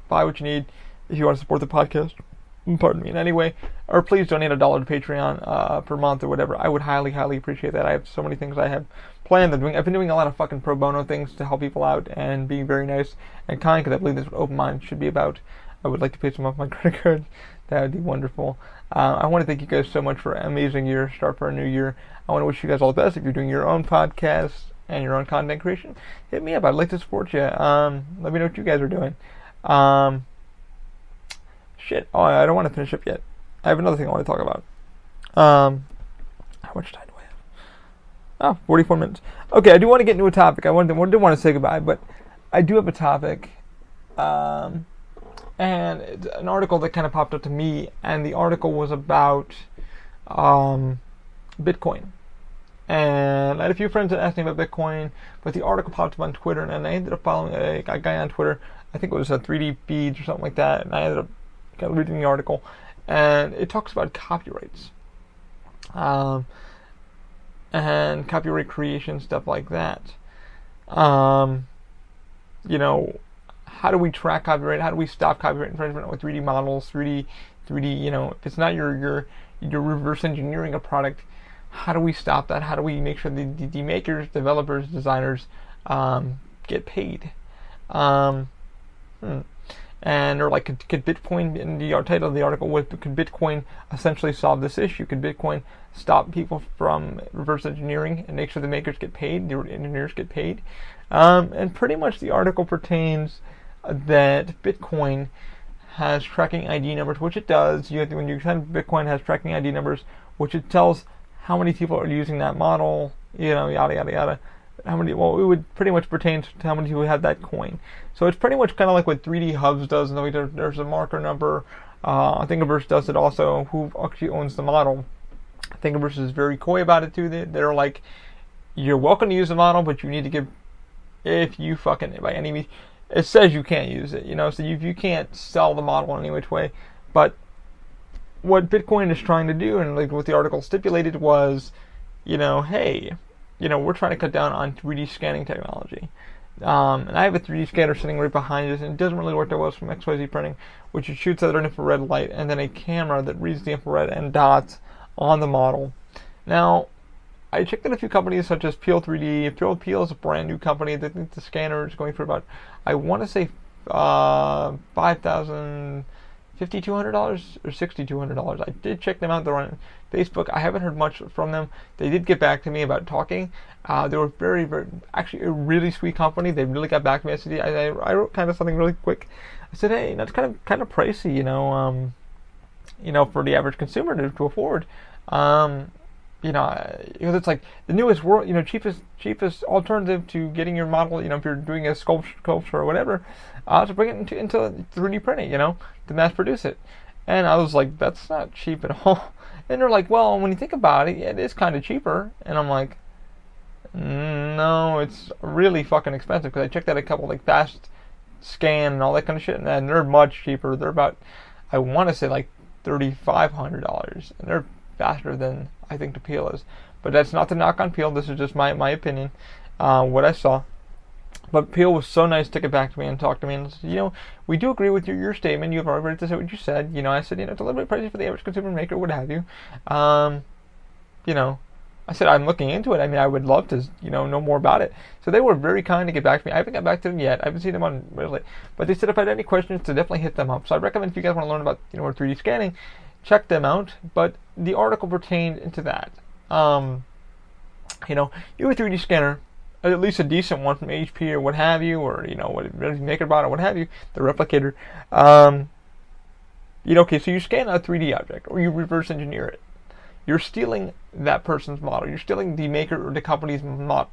Buy what you need if you want to support the podcast. Pardon me in any way, or please donate $1 to Patreon per month or whatever. I would highly appreciate that. I have so many things I have planned. I've been doing a lot of fucking pro bono things to help people out and being very nice and kind, because I believe this is what open mind should be about. I would like to pay some off my credit card. That would be wonderful. I want to thank you guys so much for an amazing year, start for a new year. I want to wish you guys all the best. If you're doing your own podcast and your own content creation, hit me up. I'd like to support you. Let me know what you guys are doing. Shit. Oh, I don't want to finish up yet. I have another thing I want to talk about. How much time do I have? 44 minutes. Okay, I do want to get into a topic. I didn't want to say goodbye, but I do have a topic. And it's an article that kind of popped up to me, and the article was about Bitcoin. And I had a few friends that asked me about Bitcoin, but the article popped up on Twitter, and I ended up following a guy on Twitter. I think it was 3D Feeds or something like that, and I ended up reading the article, and it talks about copyrights, and copyright creation, stuff like that. How do we track copyright? How do we stop copyright infringement with 3D models, 3D? If it's not your reverse engineering a product, how do we stop that? How do we make sure the makers, developers, designers get paid? And And they're like, could Bitcoin, in the title of the article was, could Bitcoin essentially solve this issue? Could Bitcoin stop people from reverse engineering and make sure the makers get paid, the engineers get paid? And pretty much the article pertains that Bitcoin has tracking ID numbers, which it does. When you send Bitcoin has tracking ID numbers, which it tells how many people are using that model, yada yada yada. How many? Well, it would pretty much pertain to how many people have that coin. So it's pretty much kind of like what 3D Hubs does. And there's a marker number. Thingiverse does it also. Who actually owns the model? Thingiverse is very coy about it too. They're like, you're welcome to use the model, but you need to give, if you fucking by any means, it says you can't use it. So you can't sell the model in any which way. But what Bitcoin is trying to do, and like what the article stipulated was, hey, we're trying to cut down on 3D scanning technology. And I have a 3D scanner sitting right behind us, and it doesn't really work that well from XYZ printing, which it shoots out an infrared light and then a camera that reads the infrared and dots on the model. Now, I checked out a few companies such as Peel 3D. Peel is a brand new company. I think the scanner is going for about, I want to say, $5,200 or $6,200. I did check them out. They're on Facebook. I haven't heard much from them. They did get back to me about talking. They were very, very, actually a really sweet company. They really got back to me. I wrote kind of something really quick. I said, hey, that's kind of pricey, for the average consumer to afford. Because it's like the newest world, cheapest alternative to getting your model, if you're doing a sculpture or whatever, to bring it into 3D printing, to mass produce it. And I was like, that's not cheap at all. And they're like, well, when you think about it, it is kind of cheaper. And I'm like, no, it's really fucking expensive, because I checked out a couple like Fast Scan and all that kind of shit, and they're much cheaper. They're about, I want to say like $3,500, and they're faster than I think the Peel is. But that's not to knock on Peel. This is just my opinion, what I saw. But Peel was so nice to get back to me and talk to me and said, we do agree with your statement. You have every right to say what you said. I said, it's a little bit pricey for the average consumer maker, what have you. I said, I'm looking into it. I mean, I would love to, know more about it. So they were very kind to get back to me. I haven't got back to them yet. I haven't seen them on really. But they said if I had any questions, to definitely hit them up. So I recommend if you guys want to learn about, 3D scanning, check them out. But the article pertained into that. You have a 3D scanner, at least a decent one from HP or what have you, or, whatever MakerBot or what have you, the replicator. Okay, so you scan a 3D object, or you reverse engineer it. You're stealing that person's model. You're stealing the maker or the company's model.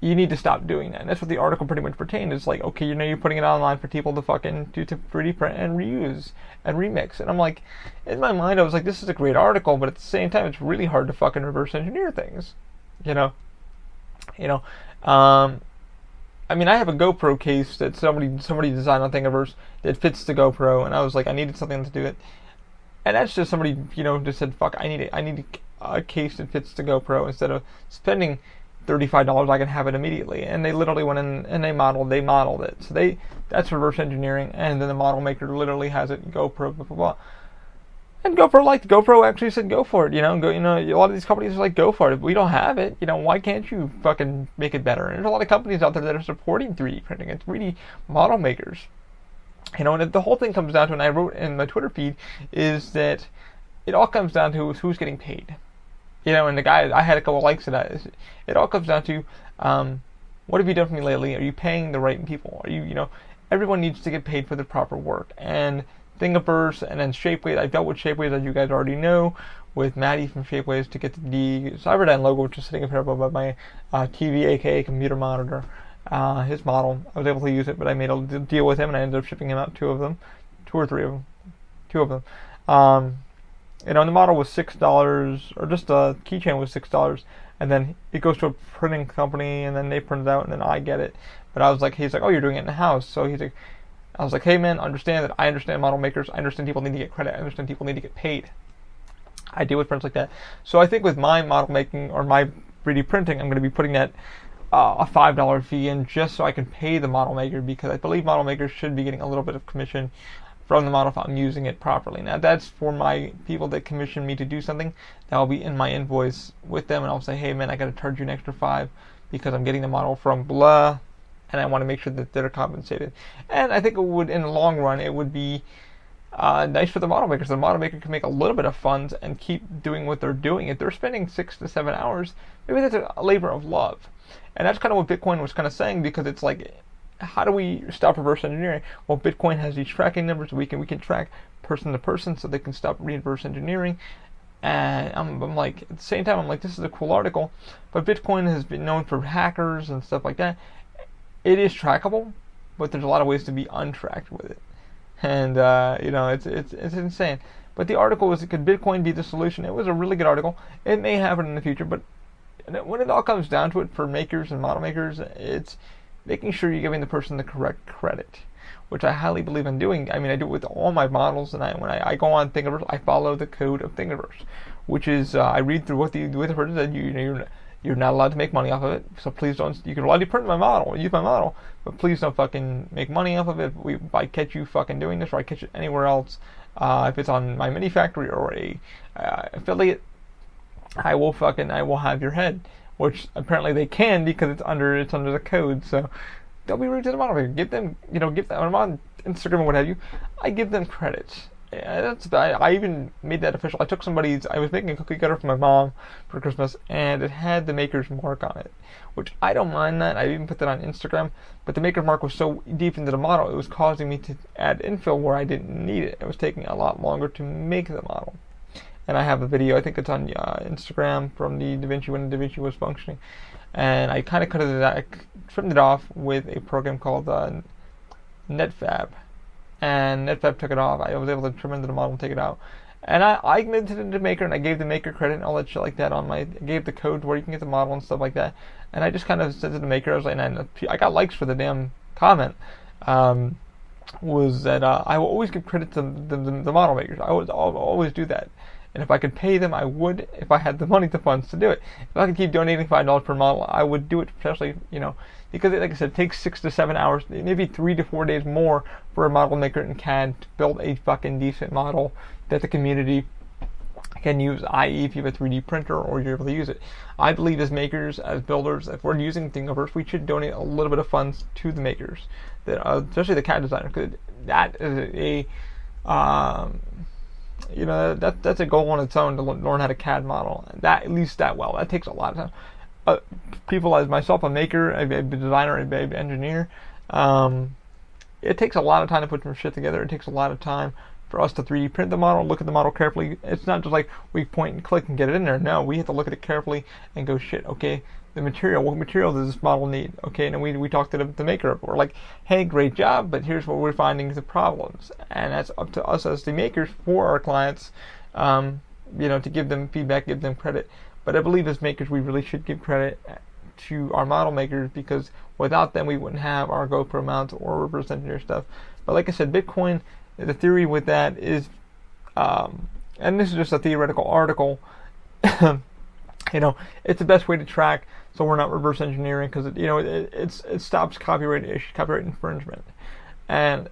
You need to stop doing that. And that's what the article pretty much pertained. It's like, okay, you're putting it online for people to fucking do to 3D print and reuse and remix. And I'm like, in my mind, I was like, this is a great article, but at the same time, it's really hard to fucking reverse engineer things. I have a GoPro case that somebody designed on Thingiverse that fits the GoPro, and I was like, I needed something to do it. And that's just somebody, just said, fuck, I need a case that fits the GoPro. Instead of spending $35, I can have it immediately. And they literally went in and they modeled it. So that's reverse engineering. And then the model maker literally has it, GoPro, blah, blah, blah. And GoPro actually said, go for it, a lot of these companies are like, go for it. If we don't have it, why can't you fucking make it better? And there's a lot of companies out there that are supporting 3D printing and 3D model makers. And the whole thing comes down to, and I wrote in my Twitter feed, is that it all comes down to who's getting paid. And the guy, I had a couple likes to that. It all comes down to, what have you done for me lately? Are you paying the right people? Are you, everyone needs to get paid for the proper work. And Thingiverse, and then Shapeways. I dealt with Shapeways, as you guys already know, with Maddie from Shapeways to get the Cyberdyne logo, which is sitting up here above my TV, aka computer monitor. His model, I was able to use it, but I made a deal with him, and I ended up shipping him out two of them. The model was $6, or just a keychain was $6, and then it goes to a printing company, and then they print it out, and then I get it. But I was like, he's like, oh, you're doing it in the house. So I was like, hey man, understand that I understand model makers. I understand people need to get credit. I understand people need to get paid. I deal with friends like that. So I think with my model making or my 3D printing, I'm going to be putting that a $5 fee in just so I can pay the model maker, because I believe model makers should be getting a little bit of commission from the model if I'm using it properly. Now that's for my people that commission me to do something. That will be in my invoice with them, and I'll say, hey man, I got to charge you an extra $5 because I'm getting the model from blah, and I want to make sure that they're compensated. And I think it would, in the long run, it would be nice for the model makers. The model maker can make a little bit of funds and keep doing what they're doing. If they're spending 6 to 7 hours, maybe that's a labor of love. And that's kind of what Bitcoin was kind of saying, because it's like, how do we stop reverse engineering? Well, Bitcoin has these tracking numbers. We can track person to person, so they can stop reverse engineering. And I'm like, at the same time, I'm like, this is a cool article, but Bitcoin has been known for hackers and stuff like that. It is trackable, but there's a lot of ways to be untracked with it. And it's insane. But the article was, could Bitcoin be the solution? It was a really good article. It may happen in the future, but when it all comes down to it, for makers and model makers, it's making sure you're giving the person the correct credit, which I highly believe in doing. I mean, I do it with all my models, and when I go on Thingiverse, I follow the code of Thingiverse, which is I read through what the person said. You're not allowed to make money off of it, so please don't. You can allow to print my model, use my model, but please don't fucking make money off of it. If I catch you fucking doing this, or I catch it anywhere else, if it's on my mini factory or a affiliate, I will have your head. Which apparently they can, because it's under the code. So don't be rude to the model maker. Give them, when I'm on Instagram or what have you, I give them credit. I even made that official. I was making a cookie cutter for my mom for Christmas, and it had the maker's mark on it, which I don't mind that. I even put that on Instagram, but the maker's mark was so deep into the model, it was causing me to add infill where I didn't need it. It was taking a lot longer to make the model. And I have a video, I think it's on Instagram, from the DaVinci, when the DaVinci was functioning. And I kind of trimmed it off with a program called Netfab. And Netfab took it off. I was able to trim into the model and take it out. And I made it into Maker, and I gave the Maker credit and all that shit like that. I gave the code where you can get the model and stuff like that. And I just kind of said to the Maker, I was like, and I got likes for the damn comment. Was that I will always give credit to the model makers. I'll always do that. And if I could pay them, I would, if I had the money, the funds to do it. If I could keep donating $5 per model, I would do it, especially, because, like I said, it takes 6 to 7 hours, maybe 3 to 4 days more for a model maker in CAD to build a fucking decent model that the community can use, i.e. if you have a 3D printer or you're able to use it. I believe as makers, as builders, if we're using Thingiverse, we should donate a little bit of funds to the makers, especially the CAD designer, because that is that's a goal on its own, to learn how to CAD model. At least that well. That takes a lot of time. People as myself, a maker, a designer, a engineer, it takes a lot of time to put some shit together. It takes a lot of time for us to 3D print the model, look at the model carefully. It's not just like we point and click and get it in there. No, we have to look at it carefully and go, shit, okay, the material, what material does this model need? Okay, and then we talk to the maker. We're like, hey, great job, but here's what we're finding the problems. And that's up to us as the makers for our clients, to give them feedback, give them credit. But I believe as makers, we really should give credit to our model makers, because without them, we wouldn't have our GoPro mounts or reverse engineer stuff. But like I said, Bitcoin, the theory with that is, and this is just a theoretical article, it's the best way to track, so we're not reverse engineering, because it stops copyright infringement. And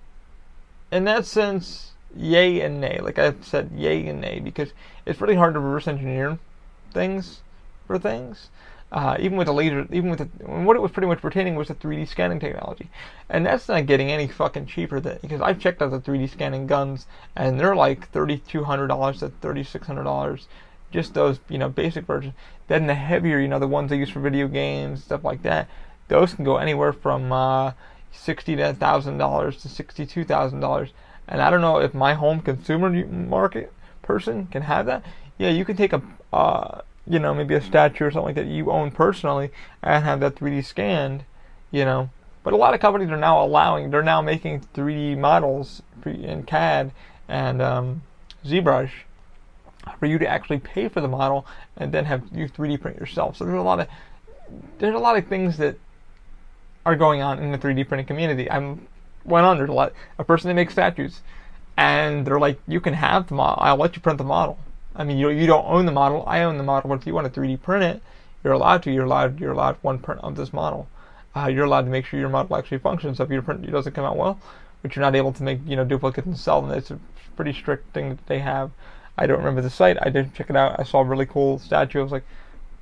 in that sense, yay and nay. Like I've said, yay and nay, because it's really hard to reverse engineer things for things. Even with the laser, what it was pretty much pertaining was the 3D scanning technology, and that's not getting any fucking cheaper. Because I've checked out the 3D scanning guns, and they're like $3,200 to $3,600, just those basic versions. Then the heavier, the ones they use for video games, stuff like that, those can go anywhere from $60,000 to $1,000 to $62,000. And I don't know if my home consumer market person can have that. Yeah, you can take a maybe a statue or something like that you own personally and have that 3D scanned, But a lot of companies are now making 3D models in CAD and ZBrush for you to actually pay for the model and then have you 3D print yourself. So there's a lot of things that are going on in the 3D printing community. There's a person that makes statues, and they're like, you can have the model, I'll let you print the model. I mean, you don't own the model, I own the model, but if you want to 3D print it, you're allowed one print of this model. You're allowed to make sure your model actually functions. So if your print doesn't come out well, but you're not able to make duplicates and sell them, it's a pretty strict thing that they have. I don't remember the site. I did check it out. I saw a really cool statue. I was like,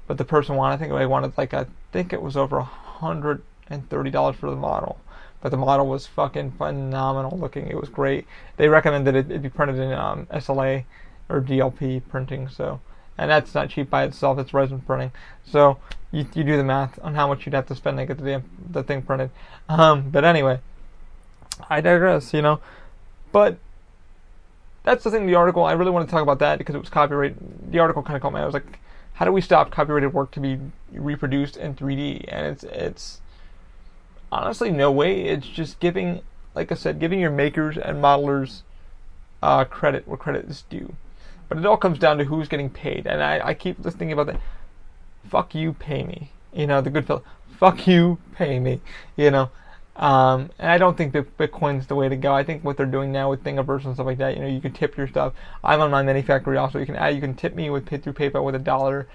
but the person wanted, I think it was over 100 and $30 for the model. But the model was fucking phenomenal looking. It was great. They recommended it be printed in SLA or DLP printing. So, and that's not cheap by itself. It's resin printing. So you do the math on how much you'd have to spend to get the thing printed. But anyway, I digress. But that's the thing. The article, I really want to talk about that because it was copyright. The article kind of caught my eye. I was like, how do we stop copyrighted work to be reproduced in 3D? And it's honestly no way. It's just giving, like I said, giving your makers and modelers credit where credit is due. But it all comes down to who's getting paid. And I keep thinking about that. Fuck you, pay me. The good fellow. Fuck you, pay me. And I don't think that Bitcoin's the way to go. I think what they're doing now with Thingiverse and stuff like that, you can tip your stuff. I'm on my mini factory also. You can tip me through PayPal with $1,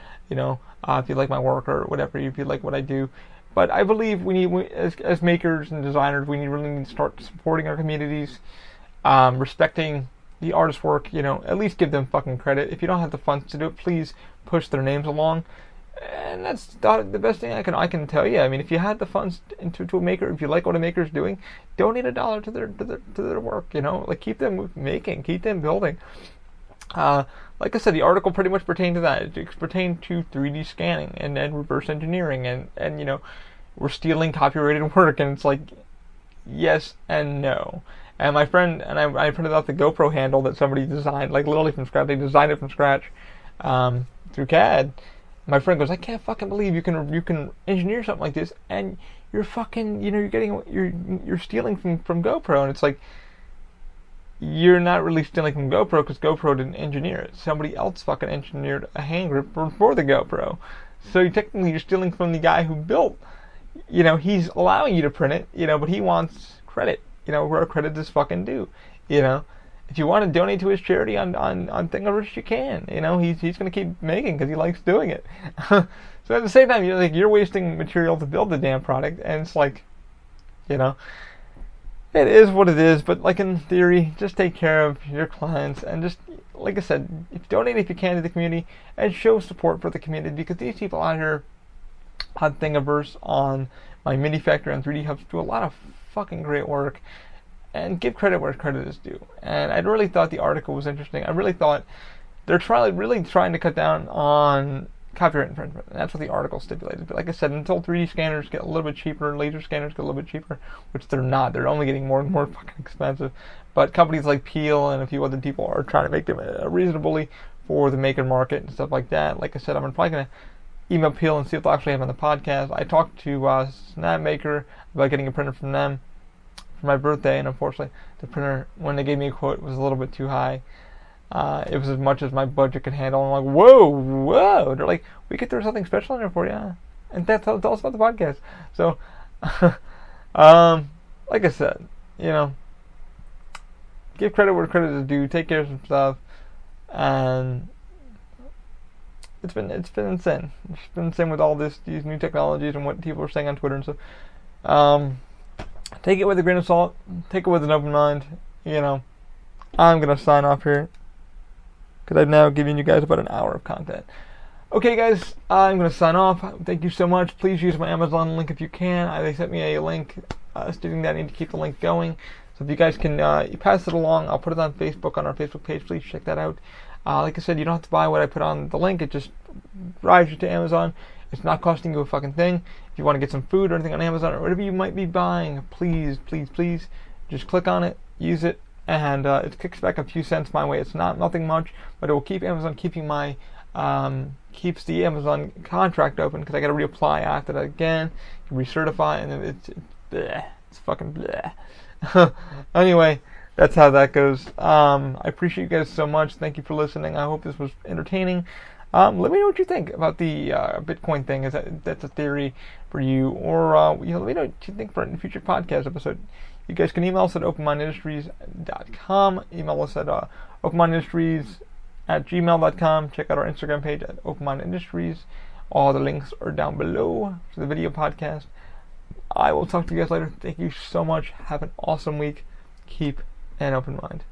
if you like my work or whatever, if you like what I do. But I believe as makers and designers, we really need to start supporting our communities, respecting the artist's work. At least give them fucking credit. If you don't have the funds to do it, please push their names along. And that's the best thing I can tell you. I mean, if you had the funds to a maker, if you like what a maker's doing, donate $1 to their work. Keep them making, keep them building. Like I said, the article pretty much pertained to that. It pertained to 3D scanning and reverse engineering, and we're stealing copyrighted work, and it's like yes and no. And my friend and I printed out the GoPro handle that somebody designed, like literally from scratch. They designed it from scratch through CAD. My friend goes, I can't fucking believe you can engineer something like this, and you're fucking, you're stealing from GoPro, and it's like, you're not really stealing from GoPro because GoPro didn't engineer it. Somebody else fucking engineered a hand grip for the GoPro. So technically you're stealing from the guy who built, he's allowing you to print it, but he wants credit, where credit is fucking due, If you want to donate to his charity on Thingiverse, you can. He's going to keep making because he likes doing it. So at the same time, you're wasting material to build the damn product, and it's like, it is what it is. But like in theory, just take care of your clients and just, like I said, donate if you can to the community and show support for the community, because these people out here on Thingiverse, on my mini factory, on 3D Hubs, do a lot of fucking great work. And give credit where credit is due. And I really thought the article was interesting. I really thought they're really trying to cut down on copyright infringement. And that's what the article stipulated. But like I said, until 3D scanners get a little bit cheaper, laser scanners get a little bit cheaper, which they're not. They're only getting more and more fucking expensive. But companies like Peel and a few other people are trying to make them reasonably for the maker market and stuff like that. Like I said, I'm probably going to email Peel and see if they'll actually have on the podcast. I talked to Snapmaker about getting a printer from them for my birthday, and unfortunately the printer, when they gave me a quote, was a little bit too high. It was as much as my budget could handle. I'm like, whoa. They're like, we could throw something special in there for you, and tell us about the podcast. So like I said, give credit where credit is due, take care of some stuff, and it's been insane. It's been insane with all these new technologies and what people are saying on Twitter and stuff. Take it with a grain of salt. Take it with an open mind. I'm going to sign off here because I've now given you guys about an hour of content. Okay, guys, I'm going to sign off. Thank you so much. Please use my Amazon link if you can. They sent me a link stating that I need to keep the link going. So if you guys can pass it along, I'll put it on Facebook, on our Facebook page. Please check that out. Like I said, you don't have to buy what I put on the link. It just drives you to Amazon. It's not costing you a fucking thing. If you want to get some food or anything on Amazon or whatever you might be buying, please just click on it, use it, and it kicks back a few cents my way. It's nothing much, but it will keep Amazon keeps the Amazon contract open, because I got to reapply after that again, recertify, and it's fucking bleh. Anyway, that's how that goes. I appreciate you guys so much. Thank you for listening. I hope this was entertaining. Let me know what you think about the Bitcoin thing. That's a theory for you, or let me know what you think for a future podcast episode. You guys can email us at openmindindustries.com. Email us at openmindindustries@gmail.com. Check out our Instagram page at openmindindustries. All the links are down below to the video podcast. I will talk to you guys later. Thank you so much. Have an awesome week. Keep an open mind.